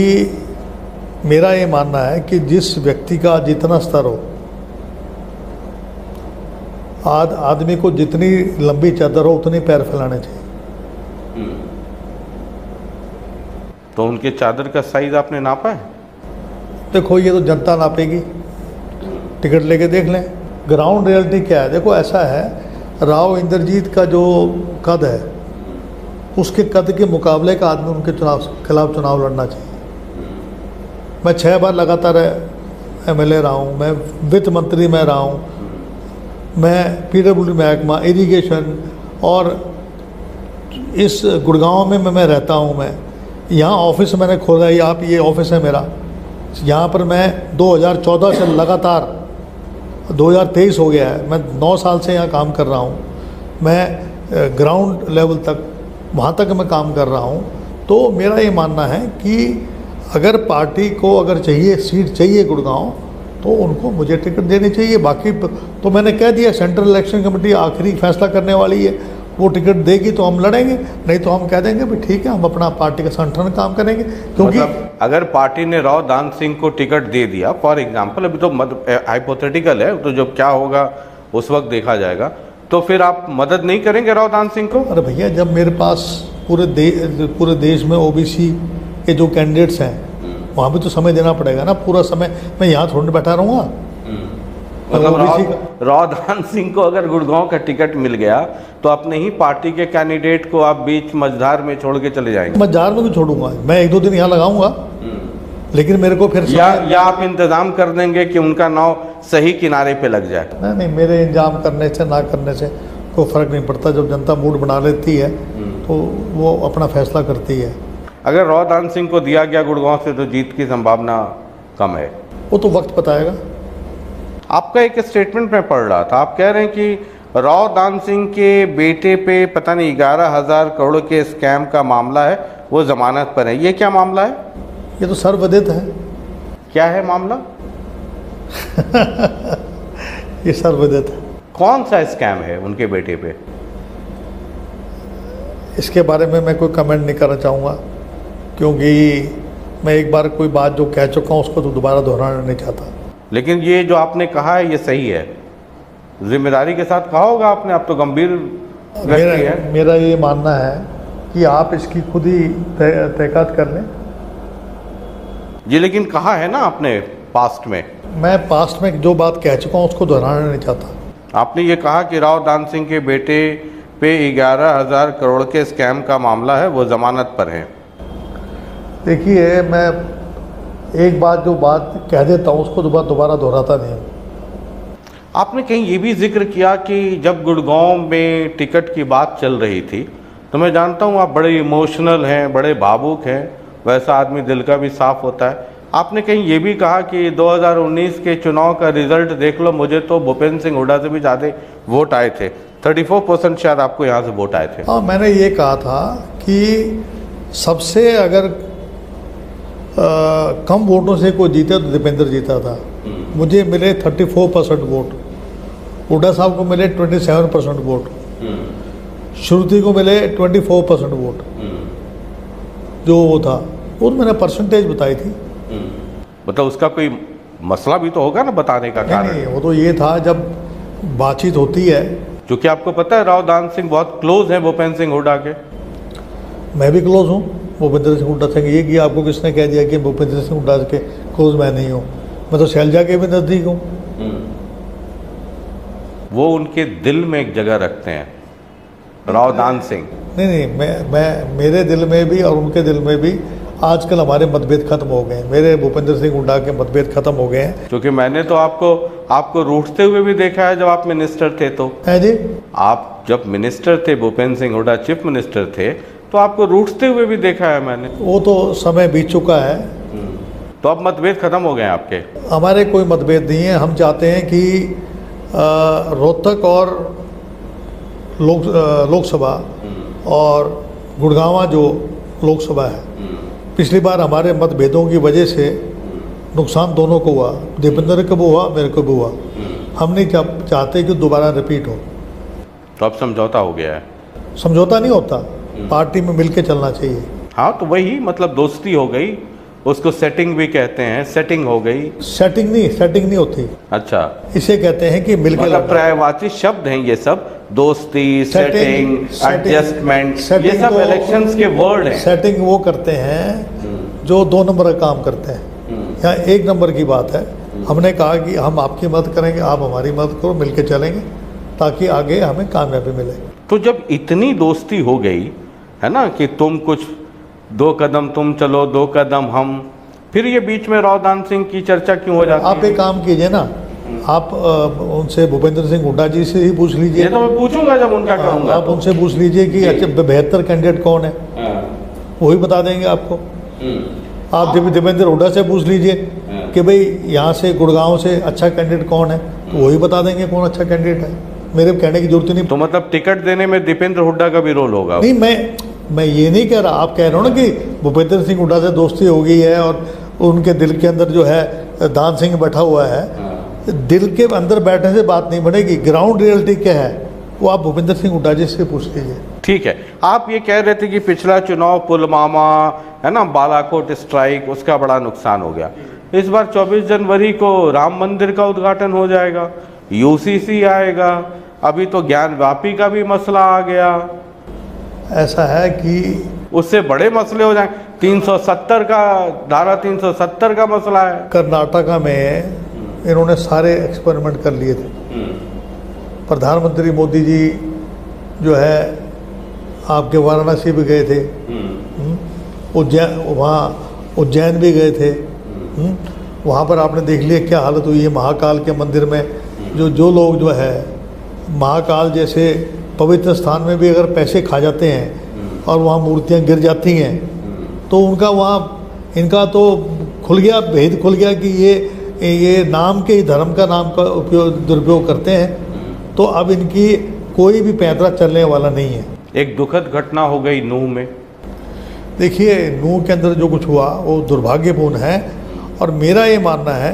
मेरा ये मानना है कि जिस व्यक्ति का जितना स्तर हो, आदमी को जितनी लंबी चादर हो उतनी पैर फैलाने चाहिए। तो उनके चादर का साइज आपने नापा है? देखो, ये तो जनता नापेगी, टिकट लेके देख लें। ग्राउंड रियलिटी क्या है? देखो, ऐसा है, राव इंद्रजीत का जो कद है उसके कद के मुकाबले का आदमी उनके खिलाफ चुनाव लड़ना चाहिए। मैं 6 बार लगातार एमएलए रहा हूँ, मैं वित्त मंत्री में रहा हूँ, मैं पीडब्ल्यूडी महकमा, इरिगेशन, और इस गुड़गांव में मैं रहता हूँ। मैं यहाँ ऑफिस मैंने खोला, ये ऑफिस है मेरा। यहाँ पर मैं 2014 से लगातार, 2023 हो गया है, मैं 9 साल से यहाँ काम कर रहा हूँ। मैं ग्राउंड लेवल तक, वहाँ तक मैं काम कर रहा हूँ। तो मेरा ये मानना है कि अगर पार्टी को अगर चाहिए सीट चाहिए गुड़गांव, तो उनको मुझे टिकट देनी चाहिए। बाकी तो मैंने कह दिया, सेंट्रल इलेक्शन कमेटी आखिरी फैसला करने वाली है, वो टिकट देगी तो हम लड़ेंगे, नहीं तो हम कह देंगे भाई ठीक है, हम अपना पार्टी का संगठन काम करेंगे। क्योंकि मतलब अगर पार्टी ने रौदान सिंह को टिकट दे दिया, फॉर एग्जांपल, अभी तो हाइपोथेटिकल है, तो जब क्या होगा उस वक्त देखा जाएगा, तो फिर आप मदद नहीं करेंगे रौदान सिंह को? अरे भैया, जब मेरे पास पूरे देश में ओबीसी के जो कैंडिडेट्स हैं, वहाँ भी तो समय देना पड़ेगा ना। पूरा समय मैं यहाँ थोड़ी बैठा रहूँगा। मतलब ओबीसी का रावदान सिंह को अगर गुड़गांव का टिकट मिल गया तो अपने ही पार्टी के कैंडिडेट को आप बीच मझधार में छोड़ के चले जाएंगे? मैं जार में क्यों छोड़ूंगा, मैं 1-2 दिन यहाँ लगाऊंगा, लेकिन मेरे को फिर या आप इंतजाम कर देंगे कि उनका नाव सही किनारे पे लग जाए? नहीं, मेरे इंतजाम करने से ना करने से कोई फर्क नहीं पड़ता। जब जनता मूड बना लेती है तो वो अपना फैसला करती है। अगर रावदान सिंह को दिया गया गुड़गांव से तो जीत की संभावना कम है। वो तो वक्त बताएगा। आपका एक स्टेटमेंट में पढ़ रहा था, आप कह रहे हैं कि रावदान सिंह के बेटे पे पता नहीं 11,000 करोड़ के स्कैम का मामला है, वो जमानत पर है। ये क्या मामला है? ये तो सर्वविदित है। क्या है मामला? ये सर्वविदित है। कौन सा स्कैम है उनके बेटे पे? इसके बारे में मैं कोई कमेंट नहीं करना चाहूँगा, क्योंकि मैं एक बार कोई बात जो कह चुका हूँ उसको तो दोबारा दोहराना नहीं चाहता। लेकिन ये जो आपने कहा है ये सही है, जिम्मेदारी के साथ कहा होगा आपने, आप तो गंभीर व्यक्ति है। मेरा ये मानना है कि आप इसकी खुद ही तहकीकात कर लें। जी, लेकिन कहा है ना आपने पास्ट में। मैं पास्ट में जो बात कह चुका हूँ उसको दोहराना नहीं चाहता। आपने ये कहा कि रावदान सिंह के बेटे पे 11,000 करोड़ के स्कैम का मामला है, वो जमानत पर है। देखिए, मैं एक बात जो बात कह देता हूँ उसको दोबारा दोहराता नहीं हूँ। आपने कहीं ये भी जिक्र किया कि जब गुड़गांव में टिकट की बात चल रही थी तो मैं जानता हूँ आप बड़े इमोशनल हैं, बड़े भावुक हैं, वैसा आदमी दिल का भी साफ होता है। आपने कहीं ये भी कहा कि 2019 के चुनाव का रिजल्ट देख लो, मुझे तो भूपेंद्र सिंह हुड्डा से भी ज़्यादा वोट आए थे, 34% शायद आपको यहाँ से वोट आए थे। हाँ, मैंने ये कहा था कि सबसे अगर कम वोटों से कोई जीता तो दीपेंद्र जीता था। मुझे मिले 34% वोट, हुड्डा साहब को मिले 27% वोट, श्रुति को मिले 24% वोट। जो वो था वो तो मैंने परसेंटेज बताई थी। मतलब उसका कोई मसला भी तो होगा ना बताने का कारण? नहीं, वो तो ये था जब बातचीत होती है। क्योंकि आपको पता है रावदान सिंह बहुत क्लोज हैं भूपेंद्र सिंह हुड्डा के। मैं भी क्लोज हूँ भूपेंद्र सिंह हुड्डा से। ये कि आपको किसने कह दिया कि भूपेंद्र सिंह हुड्डा के क्लोज मैं नहीं हूँ? मैं तो शैलजा के भी नज़दीक हूँ। वो उनके दिल में एक जगह रखते हैं रावदान सिंह। नहीं, मैं मेरे दिल में भी और उनके दिल में भी आजकल हमारे मतभेद खत्म हो गए हैं। मेरे भूपेंद्र सिंह हुड्डा के मतभेद खत्म हो गए हैं। क्योंकि मैंने तो आपको रूठते हुए भी देखा है जब आप मिनिस्टर थे। तो है जी, आप जब मिनिस्टर थे, भूपेंद्र सिंह हुड्डा चीफ मिनिस्टर थे, तो आपको रूठते हुए भी देखा है मैंने। वो तो समय बीत चुका है। तो अब मतभेद खत्म हो गए हैं आपके? हमारे कोई मतभेद नहीं है। हम चाहते हैं कि रोहतक और लोकसभा और गुड़गांव जो लोकसभा है, पिछली बार हमारे मतभेदों की वजह से नुकसान दोनों को हुआ। दीपेंद्र को भी हुआ, मेरे को भी हुआ। हम नहीं चाहते कि दोबारा रिपीट हो। तो अब समझौता हो गया है? समझौता नहीं होता, पार्टी में मिलके चलना चाहिए। हाँ, तो वही मतलब दोस्ती हो गई, उसको सेटिंग भी कहते हैं, सेटिंग हो गई। सेटिंग नहीं होती। अच्छा, इसे कहते हैं कि मिलके मतलब पर्यायवाची शब्द हैं ये सब, दोस्ती, सेटिंग, एडजस्टमेंट, ये सब इलेक्शंस के वर्ड हैं। सेटिंग वो करते हैं जो 2 नंबर का काम करते हैं। यहाँ 1 नंबर की बात है। हमने कहा कि हम आपकी मदद करेंगे, आप हमारी मदद करो, मिलके चलेंगे ताकि आगे हमें कामयाबी मिले। तो जब इतनी दोस्ती हो गई है ना कि तुम कुछ 2 कदम तुम चलो, 2 कदम हम, फिर ये बीच में रावदान सिंह की चर्चा क्यों हो जाती है? आप एक काम कीजिए ना, आप उनसे भूपेंद्र सिंह हुड्डा जी से ही पूछ लीजिए। ये तो मैं पूछूंगा जब उनका कहूंगा। आप उनसे पूछ लीजिए कि अच्छा बेहतर कैंडिडेट कौन है, वही बता देंगे आपको। आप जब देवेंद्र हुड्डा से पूछ लीजिए कि भाई यहाँ से गुड़गांव से अच्छा कैंडिडेट कौन है, तो वही बता देंगे कौन अच्छा कैंडिडेट है। मेरे कहने की जरूरत नहीं। तो मतलब टिकट देने में दीपेंद्र हुड्डा का भी रोल होगा? नहीं, मैं ये नहीं कह रहा। आप कह रहे हो ना कि भूपेंद्र सिंह हुड्डा से दोस्ती हो गई है और उनके दिल के अंदर जो है दान सिंह बैठा हुआ है। दिल के अंदर बैठने से बात नहीं बनेगी। ग्राउंड रियलिटी क्या है वो आप भूपेंद्र सिंह हुड्डा जी से पूछ लीजिए। ठीक है, आप ये कह रहे थे कि पिछला चुनाव पुलवामा है ना, बालाकोट स्ट्राइक, उसका बड़ा नुकसान हो गया। इस बार 24 जनवरी को राम मंदिर का उद्घाटन हो जाएगा, यूसीसी आएगा, अभी तो ज्ञानवापी का भी मसला आ गया। ऐसा है कि उससे बड़े मसले हो जाए। 370 का धारा 370 का मसला है। कर्नाटका में इन्होंने सारे एक्सपेरिमेंट कर लिए थे। प्रधानमंत्री मोदी जी जो है आपके वाराणसी भी गए थे, उज्जैन भी गए थे। वहाँ पर आपने देख लिया क्या हालत हुई है महाकाल के मंदिर में। जो लोग जो है महाकाल जैसे पवित्र स्थान में भी अगर पैसे खा जाते हैं और वहाँ मूर्तियाँ गिर जाती हैं तो उनका वहाँ इनका तो खुल गया, भेद खुल गया कि ये नाम के धर्म का नाम का दुरुपयोग करते हैं। तो अब इनकी कोई भी पैंतरा चलने वाला नहीं है। एक दुखद घटना हो गई नूह में। देखिए नूह के अंदर जो कुछ हुआ वो दुर्भाग्यपूर्ण है और मेरा ये मानना है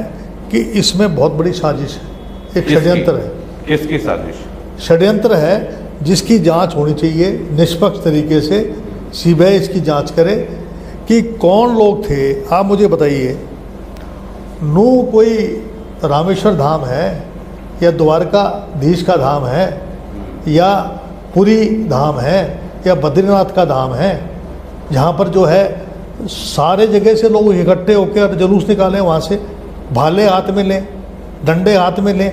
कि इसमें बहुत बड़ी साजिश है, एक षड्यंत्र है। किसकी साजिश? षड्यंत्र है जिसकी जांच होनी चाहिए निष्पक्ष तरीके से। सीबीआई इसकी जांच करे कि कौन लोग थे। आप मुझे बताइए, नूह कोई रामेश्वर धाम है या द्वारकाधीश का धाम है या पुरी धाम है या बद्रीनाथ का धाम है जहाँ पर जो है सारे जगह से लोग इकट्ठे होकर जुलूस निकालें, वहाँ से भाले हाथ में लें, डंडे हाथ में लें।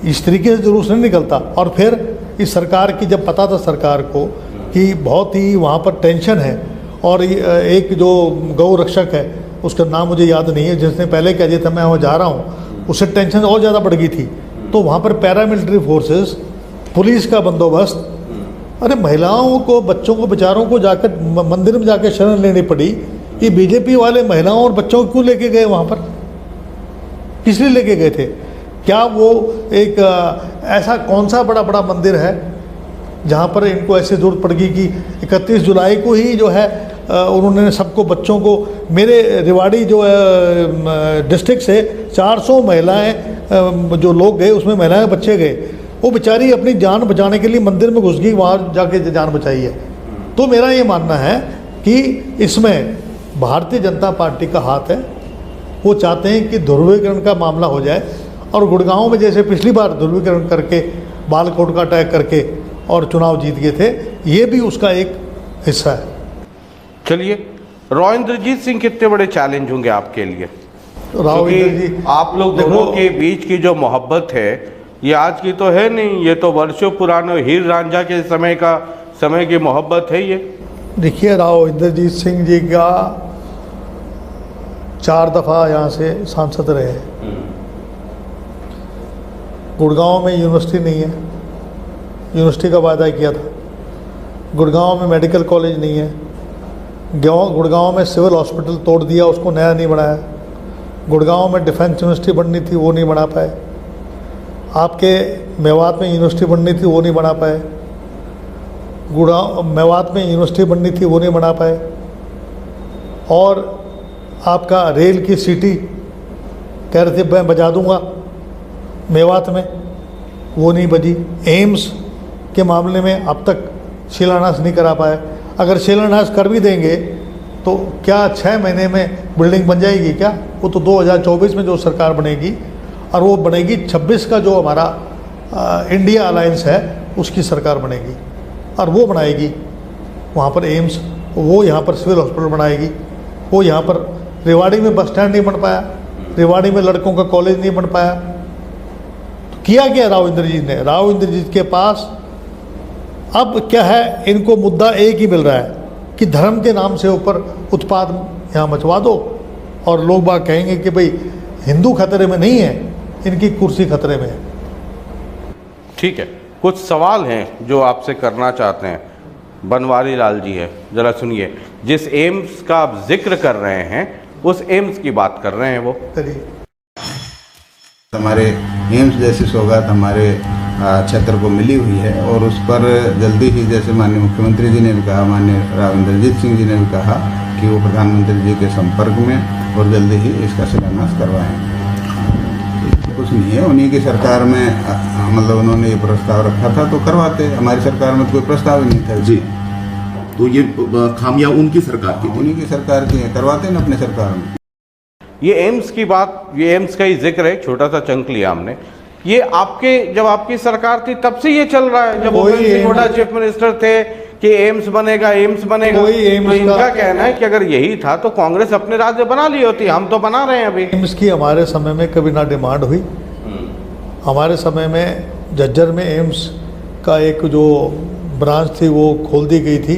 इस तरीके से जुलूस नहीं निकलता। और फिर इस सरकार की जब पता था सरकार को कि बहुत ही वहाँ पर टेंशन है और एक जो गौ रक्षक है उसका नाम मुझे याद नहीं है, जिसने पहले कह दिया था मैं वहाँ जा रहा हूँ, उससे टेंशन और ज़्यादा बढ़ गई थी। तो वहाँ पर पैरामिलिट्री फोर्सेस, पुलिस का बंदोबस्त। अरे महिलाओं को, बच्चों को, बेचारों को जाकर मंदिर में जाकर शरण लेनी पड़ी कि बीजेपी वाले महिलाओं और बच्चों को क्यों लेके गए वहाँ पर, किस लिए लेके गए थे? क्या वो एक ऐसा कौन सा बड़ा बड़ा मंदिर है जहाँ पर इनको ऐसे जरूरत पड़ गई कि 31 जुलाई को ही जो है उन्होंने सबको, बच्चों को, मेरे रेवाड़ी जो डिस्ट्रिक्ट से 400 महिलाएं जो लोग गए उसमें महिलाएं बच्चे गए, वो बेचारी अपनी जान बचाने के लिए मंदिर में घुस गई, वहाँ जाके जान बचाई है। तो मेरा ये मानना है कि इसमें भारतीय जनता पार्टी का हाथ है। वो चाहते हैं कि ध्रुवीकरण का मामला हो जाए और गुड़गांव में जैसे पिछली बार ध्रुवीकरण करके बालाकोट का अटैक करके और चुनाव जीत गए थे, ये भी उसका एक हिस्सा है। चलिए, राव इंद्रजीत सिंह कितने बड़े चैलेंज होंगे आपके लिए? राव इंद्रजीत, आप लोग दोनों के बीच की जो मोहब्बत है ये आज की तो है नहीं, ये तो वर्षों पुराने हीर रांझा के समय की मोहब्बत है ये। देखिए राव इंद्रजीत सिंह जी का 4 दफ़ा यहाँ से सांसद रहे। गुड़गांव में यूनिवर्सिटी नहीं है, यूनिवर्सिटी का वायदा किया था। गुड़गांव में मेडिकल कॉलेज नहीं है। गुड़गांव में सिविल हॉस्पिटल तोड़ दिया, उसको नया नहीं बनाया। गुड़गांव में डिफेंस यूनिवर्सिटी बननी थी, वो नहीं बना पाए। आपके मेवात में यूनिवर्सिटी बननी थी, वो नहीं बना पाए। मेवात में यूनिवर्सिटी बननी थी, वो नहीं बना पाए। और आपका रेल की सिटी कह रहे थे मैं बजा दूंगा मेवात में, वो नहीं बजी। एम्स के मामले में अब तक शिलान्यास नहीं करा पाए। अगर शिलान्यास कर भी देंगे तो क्या 6 महीने में बिल्डिंग बन जाएगी क्या? वो तो 2024 में जो सरकार बनेगी, और वो बनेगी 26 का जो हमारा इंडिया अलायंस है उसकी सरकार बनेगी और वो बनाएगी वहाँ पर एम्स, वो यहाँ पर सिविल हॉस्पिटल बनाएगी, वो यहाँ पर रेवाड़ी में बस स्टैंड नहीं बन पाया, रेवाड़ी में लड़कों का कॉलेज नहीं बन पाया। तो किया क्या राव इंद्रजीत ने? राव इंद्रजीत के पास अब क्या है, इनको मुद्दा एक ही मिल रहा है कि धर्म के नाम से ऊपर उत्पाद यहाँ मचवा दो और लोग बाग कहेंगे कि भाई हिंदू खतरे में नहीं है, इनकी कुर्सी खतरे में है। ठीक है, कुछ सवाल हैं जो आपसे करना चाहते हैं। बनवारी लाल जी है, जरा सुनिए। जिस एम्स का आप जिक्र कर रहे हैं उस एम्स की बात कर रहे हैं वो। हमारे एम्स जैसी सौगात हमारे क्षेत्र को मिली हुई है और उस पर जल्दी ही, जैसे माननीय मुख्यमंत्री जी ने भी कहा, माननीय राव इंद्रजीत सिंह जी ने भी कहा कि वो प्रधानमंत्री जी के संपर्क में और जल्दी ही इसका शिलान्यास करवाएं। कुछ नहीं है, उन्हीं की सरकार में मतलब उन्होंने ये प्रस्ताव रखा था तो करवाते। हमारी सरकार में तो कोई प्रस्ताव ही नहीं था जी। तो ये खामियां उनकी सरकार की, उन्हीं की सरकार की है, करवाते ना अपने सरकार में। ये एम्स की बात, ये एम्स का ही जिक्र है, छोटा सा चंक लिया हमने। ये आपके, जब आपकी सरकार थी तब से ये चल रहा है, जब चीफ मिनिस्टर थे कि एम्स बनेगा, एम्स बनेगा। कोई एम्स तो इनका का कहना है कि अगर यही था तो कांग्रेस अपने राज्य बना ली होती, हम तो बना रहे हैं अभी। एम्स की हमारे समय में कभी ना डिमांड हुई। हमारे समय में झज्जर में एम्स का एक जो ब्रांच थी वो खोल दी गई थी।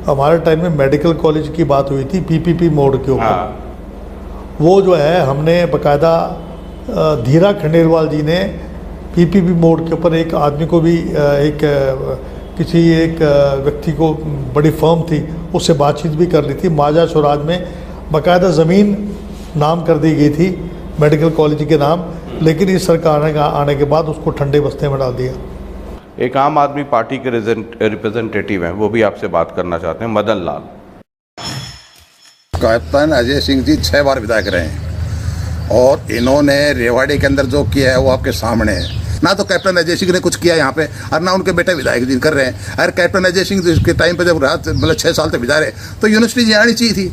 हमारे टाइम में मेडिकल कॉलेज की बात हुई थी पीपीपी मोड के ऊपर। हाँ। वो जो है हमने बकायदा धीरा खंडेलवाल जी ने पीपीपी मोड के ऊपर एक आदमी को भी किसी एक व्यक्ति को, बड़ी फर्म थी उससे बातचीत भी कर ली थी। माजा स्वराज में बकायदा ज़मीन नाम कर दी गई थी मेडिकल कॉलेज के नाम, लेकिन इस सरकार ने आने के बाद उसको ठंडे बस्ते में डाल दिया। एक आम आदमी पार्टी के रिप्रेजेंटेटिव हैं, वो भी आपसे बात करना चाहते हैं, मदन लाल। कैप्टन अजय सिंह जी 6 बार विधायक रहे हैं और इन्होंने रेवाड़ी के अंदर जो किया है वो आपके सामने है। ना तो कैप्टन अजय सिंह ने कुछ किया यहाँ पे और ना उनके बेटे विधायक जी कर रहे हैं। अगर कैप्टन अजय सिंह के टाइम पे जब रात मतलब 6 साल तक विधायक रहे तो यूनिवर्सिटी जी आनी चाहिए थी,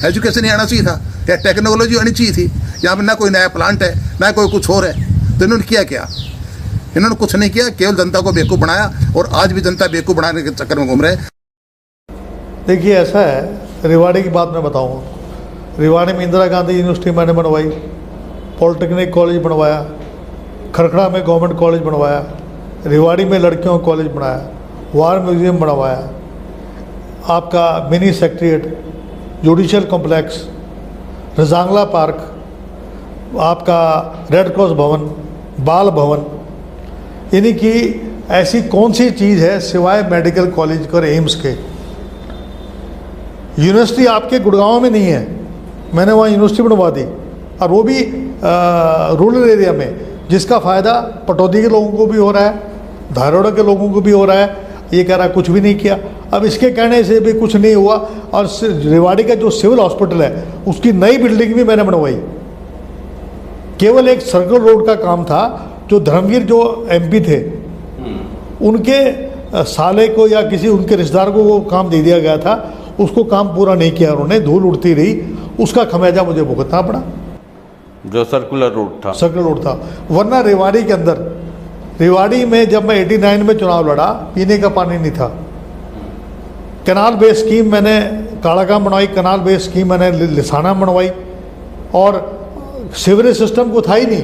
एजुकेशन ही आना चाहिए था, या टेक्नोलॉजी आनी चाहिए थी। यहाँ पे ना कोई नया प्लांट है ना कोई कुछ और है, तो इन्होंने किया क्या? इन्होंने कुछ नहीं किया, केवल जनता को बेवकूफ़ बनाया और आज भी जनता बेवकूफ़ बनाने के चक्कर में घूम रहे हैं। देखिए ऐसा है, रेवाड़ी की बात मैं बताऊँ। रेवाड़ी में इंदिरा गांधी यूनिवर्सिटी मैंने बनवाई, पॉलिटेक्निक कॉलेज बनवाया, खरखड़ा में गवर्नमेंट कॉलेज बनवाया, रेवाड़ी में लड़कियों का कॉलेज बनाया, वार म्यूजियम बनवाया, आपका mini secretariat, judicial complex, Rezangla park, आपका रेड क्रॉस भवन, बाल भवन। यानी कि ऐसी कौन सी चीज़ है सिवाय मेडिकल कॉलेज और एम्स के? यूनिवर्सिटी आपके गुड़गांव में नहीं है, मैंने वहाँ यूनिवर्सिटी बनवा दी, और वो भी रूरल एरिया में, जिसका फ़ायदा पटौदी के लोगों को भी हो रहा है, धारोड़ा के लोगों को भी हो रहा है। ये कह रहा है कुछ भी नहीं किया। अब इसके कहने से भी कुछ नहीं हुआ। और रेवाड़ी का जो सिविल हॉस्पिटल है उसकी नई बिल्डिंग भी मैंने बनवाई। केवल एक सर्कल रोड का काम था, जो धर्मवीर जो एमपी थे उनके साले को या किसी उनके रिश्तेदार को वो काम दे दिया गया था, उसको काम पूरा नहीं किया उन्होंने, धूल उड़ती रही, उसका खमियाजा मुझे भुगतना पड़ा। जो सर्कुलर रोड था, सर्कल रोड था। वरना रेवाड़ी के अंदर, रेवाड़ी में जब मैं 89 में चुनाव लड़ा, पीने का पानी नहीं था। कैनाल बेस स्कीम मैंने कालागाम बनवाई, कैनाल बेस स्कीम मैंने लिसाना बनवाई, और सीवरेज सिस्टम को था ही नहीं,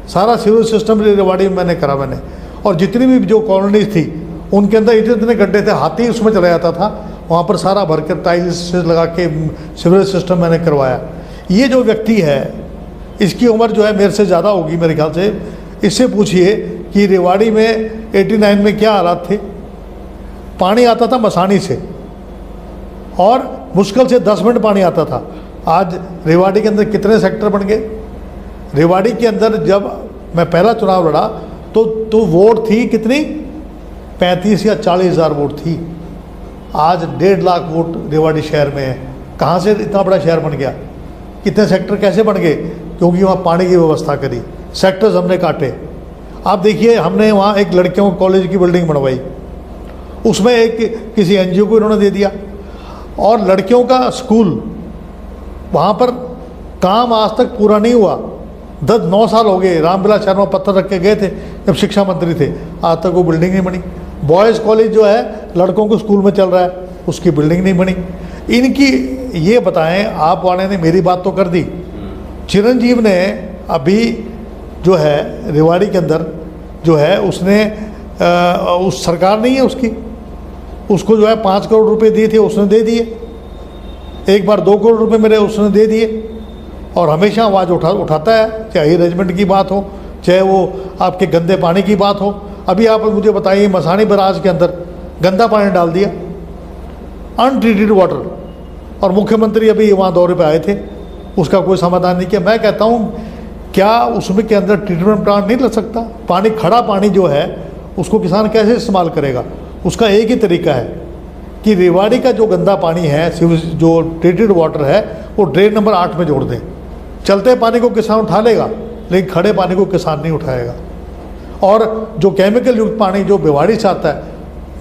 सारा सीवरेज सिस्टम रेवाड़ी में मैंने करा मैंने। और जितनी भी जो कॉलोनीज थी उनके अंदर इतने इतने गड्ढे थे, हाथी उसमें चला जाता था, वहाँ पर सारा भर कर टाइल्स लगा के सीवरेज सिस्टम मैंने करवाया। ये जो व्यक्ति है इसकी उम्र जो है मेरे से ज़्यादा होगी मेरे ख्याल से। इससे पूछिए कि रेवाड़ी में 89 में क्या हालात थे। पानी आता था मसानी से और मुश्किल से 10 मिनट पानी आता था। आज रेवाड़ी के अंदर कितने सेक्टर बन गए। रेवाड़ी के अंदर जब मैं पहला चुनाव लड़ा तो वोट थी कितनी, 35 या 40 हज़ार वोट थी। आज 1.5 लाख वोट रेवाड़ी शहर में है। कहाँ से इतना बड़ा शहर बन गया? कितने सेक्टर कैसे बन गए? क्योंकि वहाँ पानी की व्यवस्था करी, सेक्टर्स हमने काटे। आप देखिए, हमने वहाँ एक लड़कियों कॉलेज की बिल्डिंग बनवाई, उसमें एक किसी एनजीओ को इन्होंने दे दिया। और लड़कियों का स्कूल, वहाँ पर काम आज तक पूरा नहीं हुआ। 10-9 साल हो गए, रामविलास शर्मा पत्थर रख के गए थे जब शिक्षा मंत्री थे, आज तक वो बिल्डिंग नहीं बनी। बॉयज़ कॉलेज जो है लड़कों के स्कूल में चल रहा है, उसकी बिल्डिंग नहीं बनी। इनकी ये बताएं, आप वाले ने मेरी बात तो कर दी, चिरंजीव ने अभी जो है रेवाड़ी के अंदर जो है उसने उस सरकार नहीं है उसकी, उसको जो है 5 करोड़ रुपए दिए थे, उसने दे दिए। एक बार 2 करोड़ रुपए मेरे उसने दे दिए, और हमेशा आवाज़ उठाता है, चाहे अरेंजमेंट की बात हो, चाहे वो आपके गंदे पानी की बात हो। अभी आप मुझे बताइए, मसानी बराज के अंदर गंदा पानी डाल दिया, अनट्रीटेड वाटर, और मुख्यमंत्री अभी वहाँ दौरे पे आए थे, उसका कोई समाधान नहीं किया। मैं कहता हूँ क्या उसमें के अंदर ट्रीटमेंट प्लांट नहीं लग सकता? पानी, खड़ा पानी जो है उसको किसान कैसे इस्तेमाल करेगा? उसका एक ही तरीका है कि रेवाड़ी का जो गंदा पानी है, जो ट्रीटेड वाटर है, वो ड्रेन नंबर 8 में जोड़ दें। चलते पानी को किसान उठा लेगा, लेकिन खड़े पानी को किसान नहीं उठाएगा। और जो केमिकल युक्त पानी जो भिवाड़ी से आता है,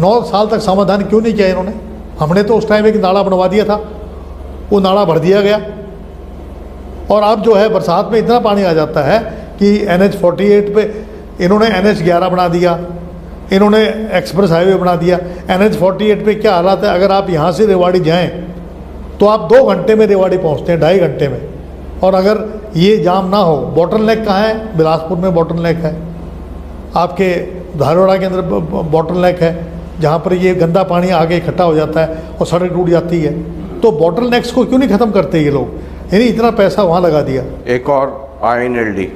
9 साल तक समाधान क्यों नहीं किया इन्होंने? हमने तो उस टाइम एक नाला बनवा दिया था, वो नाला भर दिया गया, और अब जो है बरसात में इतना पानी आ जाता है कि NH 48 पे इन्होंने NH 11 बना दिया, इन्होंने एक्सप्रेस हाईवे बना दिया। NH-48 पे क्या हालात है, अगर आप यहाँ से रेवाड़ी जाएं तो आप 2 घंटे में रेवाड़ी पहुँचते हैं, 2.5 घंटे में। और अगर ये जाम ना हो, बॉटल नेक कहाँ है? बिलासपुर में बॉटल नेक है, आपके धारवाड़ा के अंदर बॉटल नेक है, जहाँ पर ये गंदा पानी आगे इकट्ठा हो जाता है और सड़क टूट जाती है। तो बॉटल नेक्स को क्यों नहीं ख़त्म करते ये लोग? यानी इतना पैसा वहाँ लगा दिया। एक और INLD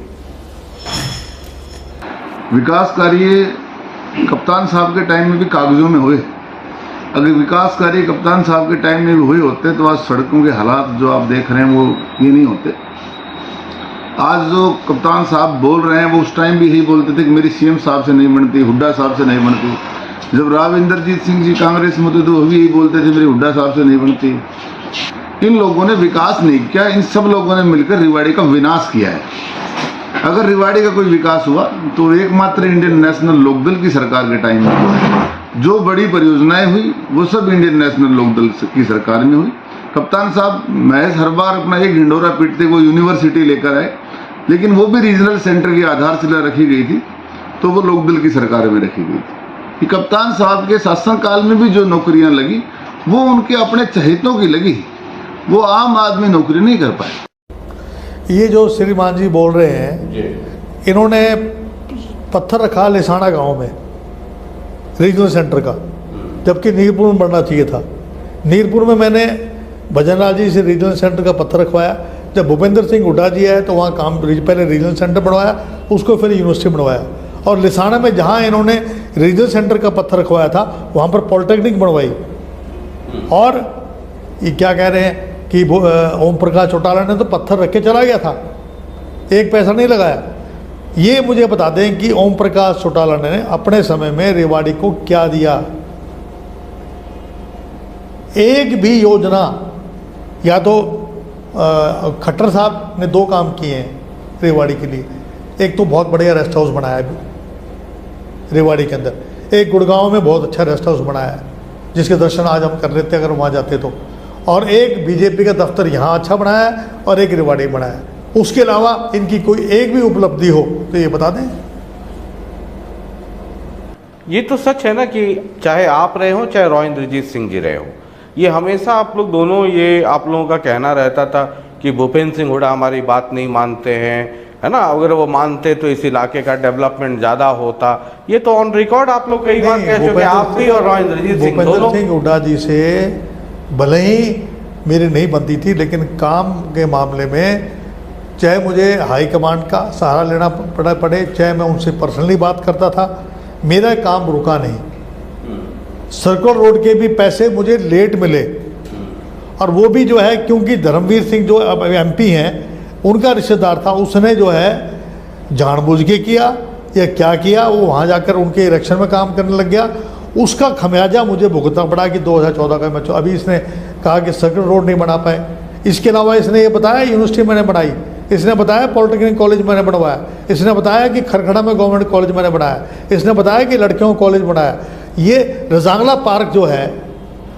विकास कार्य कप्तान साहब के टाइम में भी कागजों में हुए। अगर विकास कार्य कप्तान साहब के टाइम में भी हुए होते तो आज सड़कों के हालात जो आप देख रहे हैं वो ये नहीं होते। आज जो कप्तान साहब बोल रहे हैं वो उस टाइम भी यही बोलते थे कि मेरी CM साहब से नहीं बनती, हुड्डा साहब से नहीं बनती। जब राव इंद्रजीत सिंह जी कांग्रेस में थे तो वो भी यही बोलते थे मेरी हुड्डा साहब से नहीं बनती। इन लोगों ने विकास नहीं किया, इन सब लोगों ने मिलकर रेवाड़ी का विनाश किया है। अगर रेवाड़ी का कोई विकास हुआ तो एकमात्र इंडियन नेशनल लोकदल की सरकार के टाइम में हुआ है। जो बड़ी परियोजनाएं हुई वो सब इंडियन नेशनल लोकदल की सरकार में हुई। कप्तान साहब महज हर बार अपना एक ढिंडोरा पीटते वो यूनिवर्सिटी लेकर आए, लेकिन वो भी रीजनल सेंटर की आधारशिला रखी गई थी तो वो लोकदल की सरकार में रखी गई थी। कि कप्तान साहब के शासनकाल में भी जो नौकरियां लगी वो उनके अपने चहेतों की लगी, वो आम आदमी नौकरी नहीं कर पाए। ये जो श्रीमान जी बोल रहे हैं, इन्होंने पत्थर रखा लिसाना गांव में रीजनल सेंटर का, जबकि नीरपुर में बनना चाहिए था। नीरपुर में मैंने भजनलाल जी से रीजनल सेंटर का पत्थर रखवाया। जब भूपेंद्र सिंह हुड्डा जी आए तो वहाँ काम पहले रीजनल सेंटर बनवाया, उसको फिर यूनिवर्सिटी बनवाया। और लिसाना में जहाँ इन्होंने रीजनल सेंटर का पत्थर रखवाया था वहाँ पर पॉलिटेक्निक बनवाई। और ये क्या कह रहे हैं कि ओम प्रकाश चौटाला ने तो पत्थर रख के चला गया था, 1 पैसा नहीं लगाया। ये मुझे बता दें कि ओम प्रकाश चौटाला ने अपने समय में रेवाड़ी को क्या दिया? एक भी योजना, या तो खट्टर साहब ने 2 काम किए हैं रेवाड़ी के लिए। एक तो बहुत बढ़िया रेस्ट हाउस बनाया है रेवाड़ी के अंदर, एक गुड़गांव में बहुत अच्छा रेस्ट हाउस बनाया है जिसके दर्शन आज हम कर लेते अगर वहाँ जाते तो। और एक बीजेपी का दफ्तर यहाँ अच्छा बनाया है और एक रेवाड़ी बनाया है। उसके अलावा इनकी कोई एक भी उपलब्धि हो तो ये बता दें। ये तो सच है ना कि चाहे आप रहे हो चाहे रॉ इंद्रजीत सिंह जी रहे हो, ये हमेशा आप लोग दोनों, ये आप लोगों का कहना रहता था कि भूपेंद्र सिंह हुड्डा हमारी बात नहीं मानते हैं, है ना। अगर वो मानते तो इस इलाके का डेवलपमेंट ज़्यादा होता। ये तो ऑन रिकॉर्ड आप लोग कई बार कह चुके, आप भी और रॉ इंद्रजीत सिंह दोनों। भूपेंद्र सिंह हुड्डा जी से भले ही मेरी नहीं बनती थी, लेकिन काम के मामले में चाहे मुझे हाई कमांड का सहारा लेना पड़े, चाहे मैं उनसे पर्सनली बात करता था, मेरा काम रुका नहीं। सर्कुलर रोड के भी पैसे मुझे लेट मिले, और वो भी जो है क्योंकि धर्मवीर सिंह जो अब MP हैं उनका रिश्तेदार था, उसने जो है जानबूझ के किया या क्या किया, वो वहाँ जाकर उनके इलेक्शन में काम करने लग गया। उसका खमियाजा मुझे भुगतना पड़ा कि 2014 का मैं अभी इसने कहा कि सर्कुलर रोड नहीं बना पाए। इसके अलावा इसने ये बताया यूनिवर्सिटी मैंने बनाई, इसने बताया पॉलिटेक्निक कॉलेज मैंने बनवाया, इसने बताया कि खरखड़ा में गवर्नमेंट कॉलेज मैंने बनाया, इसने बताया कि लड़कियों का कॉलेज बनाया। ये रजांगला पार्क जो है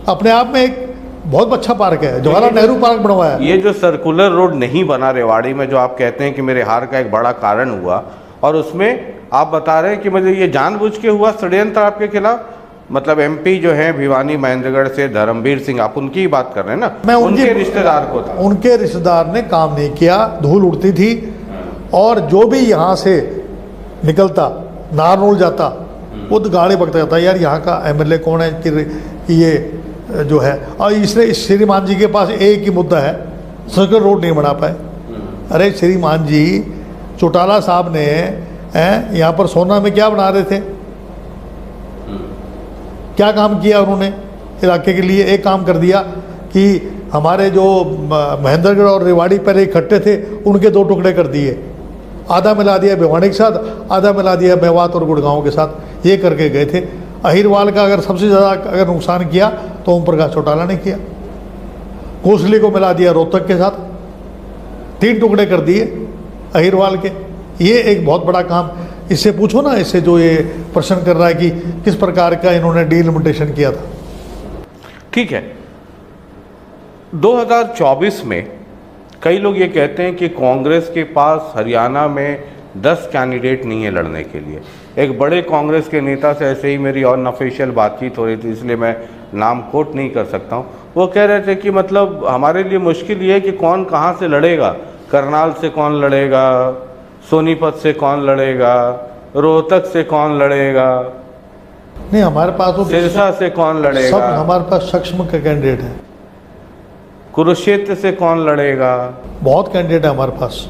अपने आप में एक बहुत अच्छा पार्क है, जवाहरलाल नेहरू पार्क बनवाया। ये जो सर्कुलर रोड नहीं बना रेवाड़ी में, जो आप कहते हैं कि मेरे हार का एक बड़ा कारण हुआ, और उसमें आप बता रहे हैं कि मुझे ये जानबूझ के हुआ षड्यंत्र आपके खिलाफ, मतलब MP जो है भिवानी महेंद्रगढ़ से धर्मवीर सिंह, आप उनकी ही बात कर रहे हैं ना। मैं उनके रिश्तेदार को था, उनके रिश्तेदार ने काम नहीं किया, धूल उड़ती थी, और जो भी यहाँ से निकलता नारनौल जाता वो तो गाड़ी बकता जाता, यार यहाँ का MLA कौन है कि ये जो है। और इसलिए श्रीमान जी के पास एक ही मुद्दा है, सर्कुलर रोड नहीं बना पाए। अरे श्रीमान जी, चौटाला साहब ने यहाँ पर सोना में क्या बना रहे थे, क्या काम किया उन्होंने इलाके के लिए? एक काम कर दिया कि हमारे जो महेंद्रगढ़ और रेवाड़ी पहले इकट्ठे थे उनके 2 टुकड़े कर दिए, आधा मिला दिया भिवानी के साथ, आधा मिला दिया मेवात और गुड़गांव के साथ, ये करके गए थे। अहिरवाल का अगर सबसे ज़्यादा अगर नुकसान किया तो ओम प्रकाश चौटाला ने किया। कोसली को मिला दिया रोहतक के साथ, 3 टुकड़े कर दिए अहिरवाल के। ये एक बहुत बड़ा काम, इससे पूछो ना, इससे जो ये प्रश्न कर रहा है कि किस प्रकार का इन्होंने डीलिमिटेशन किया था। ठीक है। 2024 में कई लोग ये कहते हैं कि कांग्रेस के पास हरियाणा में 10 कैंडिडेट नहीं है लड़ने के लिए। एक बड़े कांग्रेस के नेता से ऐसे ही मेरी अनऑफिशियल बातचीत हो रही थी, इसलिए मैं नाम कोट नहीं कर सकता हूँ। वो कह रहे थे कि मतलब हमारे लिए मुश्किल ये है कि कौन कहाँ से लड़ेगा, करनाल से कौन लड़ेगा, सोनीपत से कौन लड़ेगा, रोहतक से कौन लड़ेगा, नहीं हमारे पास तो सिरसा से कौन सब लड़ेगा, हमारे पास सक्षम के कैंडिडेट है, कुरुक्षेत्र से कौन लड़ेगा। बहुत कैंडिडेट है हमारे पास।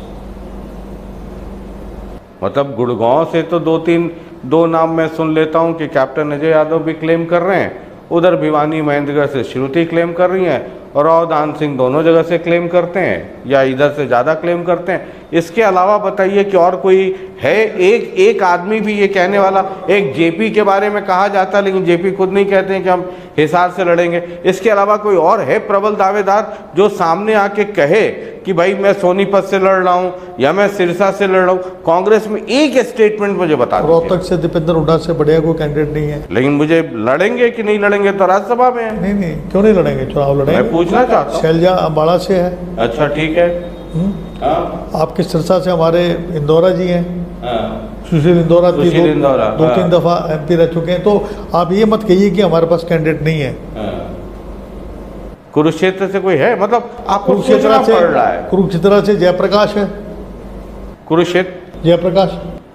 मतलब गुड़गांव से तो दो नाम मैं सुन लेता हूं कि कैप्टन अजय यादव भी क्लेम कर रहे हैं, उधर भिवानी महेंद्रगढ़ से श्रुति क्लेम कर रही हैं, और दान सिंह दोनों जगह से क्लेम करते हैं या इधर से ज़्यादा क्लेम करते हैं। इसके अलावा बताइए कि और कोई है? एक आदमी भी ये कहने वाला, एक जेपी के बारे में कहा जाता है लेकिन जेपी खुद नहीं कहते हैं कि हम हिसार से लड़ेंगे। इसके अलावा कोई और है प्रबल दावेदार जो सामने आके कहे कि भाई मैं सोनीपत से लड़ रहा हूँ या मैं सिरसा से लड़ रहा हूँ? कांग्रेस में एक स्टेटमेंट मुझे बता दीजिए। रोहतक से दीपेंद्र हुड्डा से बढ़िया कोई कैंडिडेट नहीं है। लेकिन मुझे लड़ेंगे कि नहीं लड़ेंगे तो राज्यसभा में है। नहीं क्यों नहीं लड़ेंगे, चुनाव मैं लड़ेंगे। पूछना चाहता हूँ। शैलजा अम्बाड़ा से है। अच्छा ठीक है। हाँ, आपके सिरसा से हमारे इंदौरा जी हैं, हाँ। सुशील इंदौरा जी सुशील इंदौरा, दो हाँ। 3 दफा MP रह चुके हैं। तो आप ये मत कहिए कि हमारे पास कैंडिडेट नहीं है। कुरुक्षेत्र से कोई है? मतलब आपको सोचना कुरुक्षेत्र से पड़ रहा है। कुरुक्षेत्र से जयप्रकाश है। कुरुक्षेत्र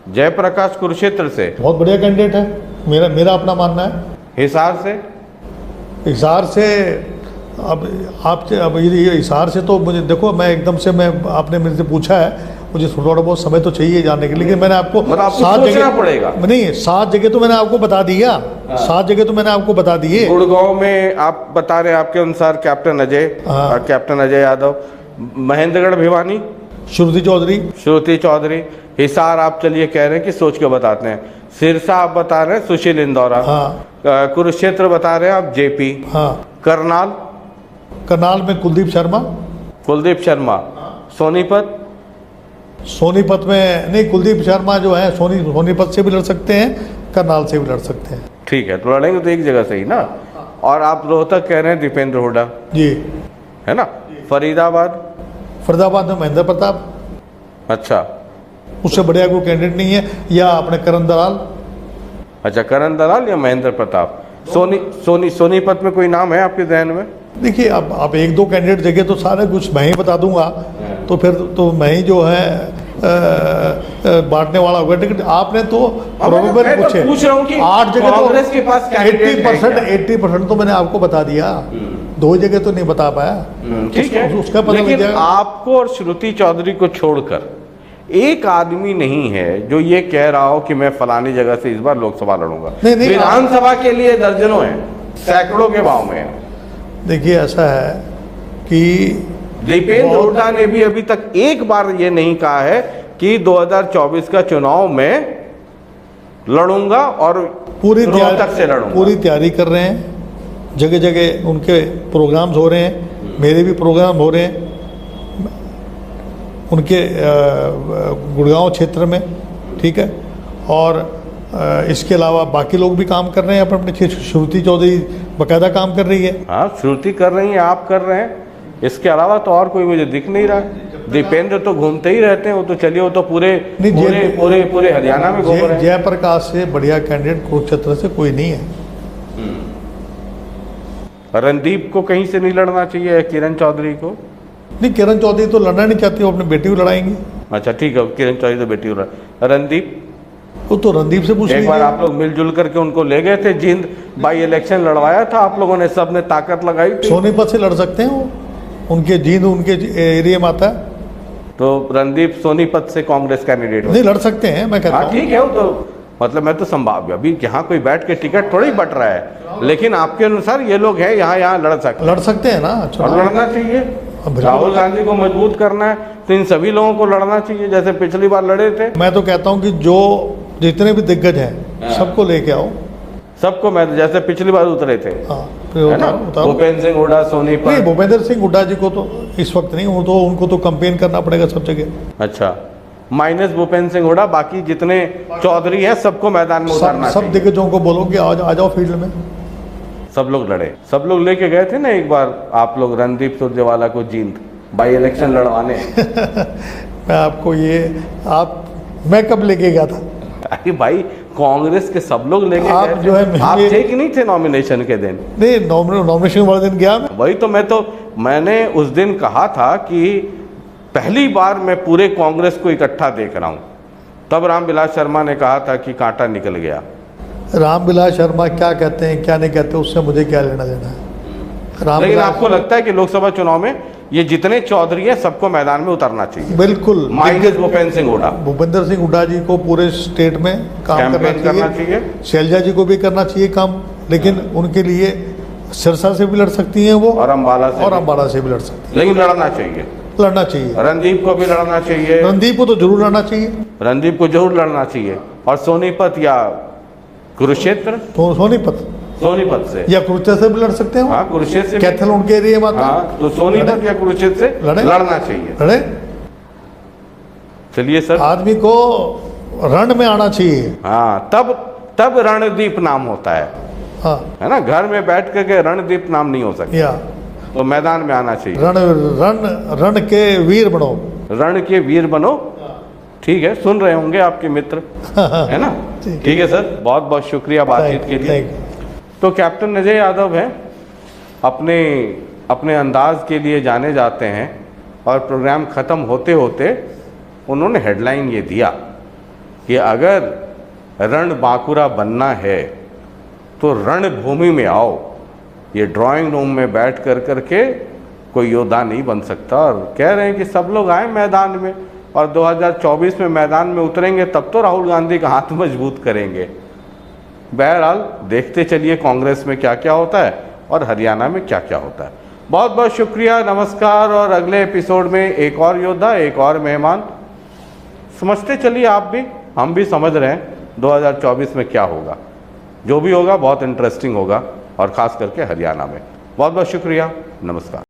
जयप्रकाश कुरुक्षेत्र से बहुत बढ़िया कैंडिडेट है, मेरा अपना मानना है। हिसार से? हिसार से अब ये हिसार से तो मुझे देखो, मैं एकदम से आपने मेरे से पूछा है, मुझे थोड़ा बहुत समय तो चाहिए जानने के लिए, लेकिन मैंने आपको मतलब आपको 7 सोचना जगह पड़ेगा। नहीं 7 जगह तो मैंने आपको बता दिया। 7 जगह तो मैंने आपको बता दिए। गुड़गांव में आप बता रहे हैं आपके अनुसार कैप्टन अजय यादव, महेंद्रगढ़ भिवानी श्रुति चौधरी, हिसार आप चलिए कह रहे हैं कि सोच के बताते हैं, सिरसा आप बता रहे हैं सुशील इंदौरा, कुरुक्षेत्र बता रहे हैं आप जेपी, करनाल में कुलदीप शर्मा, सोनीपत में नहीं, कुलदीप शर्मा जो है सोनीपत से भी लड़ सकते हैं, करनाल से भी लड़ सकते हैं। ठीक है, तो लड़ेंगे तो एक जगह से ही ना। और आप रोहतक कह रहे हैं दीपेंद्र हुड्डा जी, है ना। फरीदाबाद में महेंद्र प्रताप। अच्छा, उससे बढ़िया कोई कैंडिडेट नहीं है। या अपने करण दलाल। अच्छा, करण दलाल या महेंद्र प्रताप। सोनीपत में कोई नाम है आपके ध्यान में? देखिए अब 1-2 कैंडिडेट जगह तो सारे कुछ मैं ही बता दूंगा, तो फिर तो मैं ही जो है बांटने वाला होगा। लेकिन आपने तो प्रोबेबल पूछे, पूछ रहा हूं कि 8 जगह कांग्रेस के पास कैंडिडेट है क्या? 80% तो मैंने आपको बता दिया, 2 जगह तो नहीं बता पाया। ठीक है, उसका पता लेकिन लग आपको और श्रुति चौधरी को छोड़कर एक आदमी नहीं है जो ये कह रहा हो कि मैं फलानी जगह से इस बार लोकसभा लड़ूंगा। नहीं, विधानसभा के लिए दर्जनों हैं, सैकड़ों के भाव में है। देखिए ऐसा है कि दीपेंद्र हुड्डा ने भी अभी तक एक बार ये नहीं कहा है कि 2024 का चुनाव में लड़ूंगा और पूरी रोहतक से लड़ूंगा। पूरी तैयारी कर रहे हैं, जगह जगह उनके प्रोग्राम्स हो रहे हैं, मेरे भी प्रोग्राम हो रहे हैं उनके गुड़गांव क्षेत्र में, ठीक है। और इसके अलावा बाकी लोग भी काम कर रहे हैं अपने। श्रुति चौधरी बाकायदा काम कर रही है। हाँ, श्रुति कर रही है, आप कर रहे हैं, इसके अलावा तो और कोई मुझे दिख नहीं रहा है। दीपेंद्र तो घूमते ही रहते हैं, वो तो चलिए वो तो पूरे हरियाणा में घूम रहे हैं। जयप्रकाश से बढ़िया कैंडिडेट कुरुक्षेत्र से कोई नहीं है। रणदीप को कहीं से नहीं लड़ना चाहिए, किरण चौधरी को? नहीं, किरण चौधरी तो लड़ना नहीं चाहती, वो अपनी बेटी को लड़ाएंगी। अच्छा ठीक है, किरण चौधरी तो बेटी हो रहा। रणदीप, वो तो रणदीप से पूछ एक बार आप लोग मिलजुल करके उनको ले गए थे, जींद बाई इलेक्शन लड़वाया था आप लोगों ने, सबने ताकत लगाई थी। सोनीपत से लड़ सकते हैं वो, उनके जींद उनके एरिया में आता है। तो रणदीप सोनीपत से कांग्रेस कैंडिडेट नहीं लड़ सकते हैं, मैं कहता हूँ। ठीक है, वो तो मतलब मैं तो संभाव्य, अभी यहाँ कोई बैठ के टिकट थोड़ी बट रहा है, लेकिन आपके अनुसार ये लोग हैं यहाँ लड़ सकते हैं ना। और लड़ना चाहिए। राहुल गांधी को मजबूत करना है तो इन सभी लोगों को लड़ना चाहिए, जैसे पिछली बार लड़े थे। मैं तो कहता हूँ कि जो जितने भी दिग्गज हैं सबको लेके आओ, सबको। मैं जैसे पिछली बार उतरे थे, भूपेंद्र सिंह हुड्डा सोनीपत। नहीं, भूपेंद्र सिंह हुड्डा जी को तो इस वक्त नहीं, वो तो उनको तो कंपेन करना पड़ेगा सब जगह। अच्छा, माइनस भूपेंद्र सिंह हुड्डा, बाकी जितने चौधरी हैं सबको मैदान में उतारना सब दिग्गजों को बोलो कि आ जाओ फील्ड में। सब लोग लड़े, सब लोग लेके गए थे ना एक बार आप लोग रणदीप सुरजेवाला को जींद बाई इलेक्शन लड़वाने। मैं आपको ये, आप मैं कब लेके गया था? अरे भाई कांग्रेस के सब लोग लेके आप गए जो थे। है आप मेरे- थे कि नहीं थे नॉमिनेशन के दिन? नहीं, नॉमिनेशन वाले दिन गया मैं। वही तो मैंने उस दिन कहा था कि पहली बार मैं पूरे कांग्रेस को इकट्ठा देख रहा हूं। तब रामविलास शर्मा ने कहा था कि कांटा निकल गया। रामविलास शर्मा क्या कहते हैं क्या नहीं कहते उससे मुझे क्या लेना देना है। लेकिन रामविलास आपको लगता है कि लोकसभा चुनाव में ये जितने चौधरी हैं सबको मैदान में उतरना चाहिए, बिल्कुल माइनस भूपेंद्र सिंह हुड्डा? भूपेंद्र सिंह हुड्डा जी को पूरे स्टेट में काम कैंपेन करना चाहिए। शैलजा जी को भी करना चाहिए काम, लेकिन उनके लिए सिरसा से भी लड़ सकती हैं वो, और अम्बाला से और भी। अम्बाला से भी लड़ सकती लेकिन लड़ना चाहिए। हैं। लड़ना चाहिए। रणदीप को भी लड़ना चाहिए। रणदीप को तो जरूर लड़ना चाहिए। रणदीप को जरूर लड़ना चाहिए। और सोनीपत या कुरुक्षेत्र, तो सोनीपत सोनीपत से या कुरुक्षेत्र से भी लड़ सकते हैं वो। हाँ, कुरुक्षेत्र से भी। कैथल उनके एरिया में आता है। हाँ, तो सोनीपत या कुरुक्षेत्र से लड़े। लड़ना चाहिए। लड़े। चलिए सर। आदमी को रण में आना चाहिए। हाँ, तब रणदीप नाम होता है। हाँ, है ना, घर में बैठ करके रणदीप नाम नहीं हो सकता, या तो मैदान में आना चाहिए। रण के वीर बनो। रण के वीर बनो। ठीक है, सुन रहे होंगे आपके मित्र, है ना? ठीक है सर, बहुत बहुत शुक्रिया बातचीत के लिए। Thank you. तो कैप्टन अजय यादव हैं, अपने अंदाज के लिए जाने जाते हैं, और प्रोग्राम ख़त्म होते होते उन्होंने हेडलाइन ये दिया कि अगर रण बांकुरा बनना है तो रणभूमि में आओ। ये ड्राइंग रूम में बैठ करके कोई योद्धा नहीं बन सकता, और कह रहे हैं कि सब लोग आए मैदान में, और 2024 में मैदान में उतरेंगे तब तो राहुल गांधी का हाथ मजबूत करेंगे। बहरहाल देखते चलिए कांग्रेस में क्या क्या होता है और हरियाणा में क्या क्या होता है। बहुत बहुत शुक्रिया, नमस्कार। और अगले एपिसोड में एक और योद्धा, एक और मेहमान, समझते चलिए आप भी, हम भी समझ रहे हैं 2024 में क्या होगा। जो भी होगा बहुत इंटरेस्टिंग होगा, और ख़ास करके हरियाणा में। बहुत बहुत शुक्रिया, नमस्कार।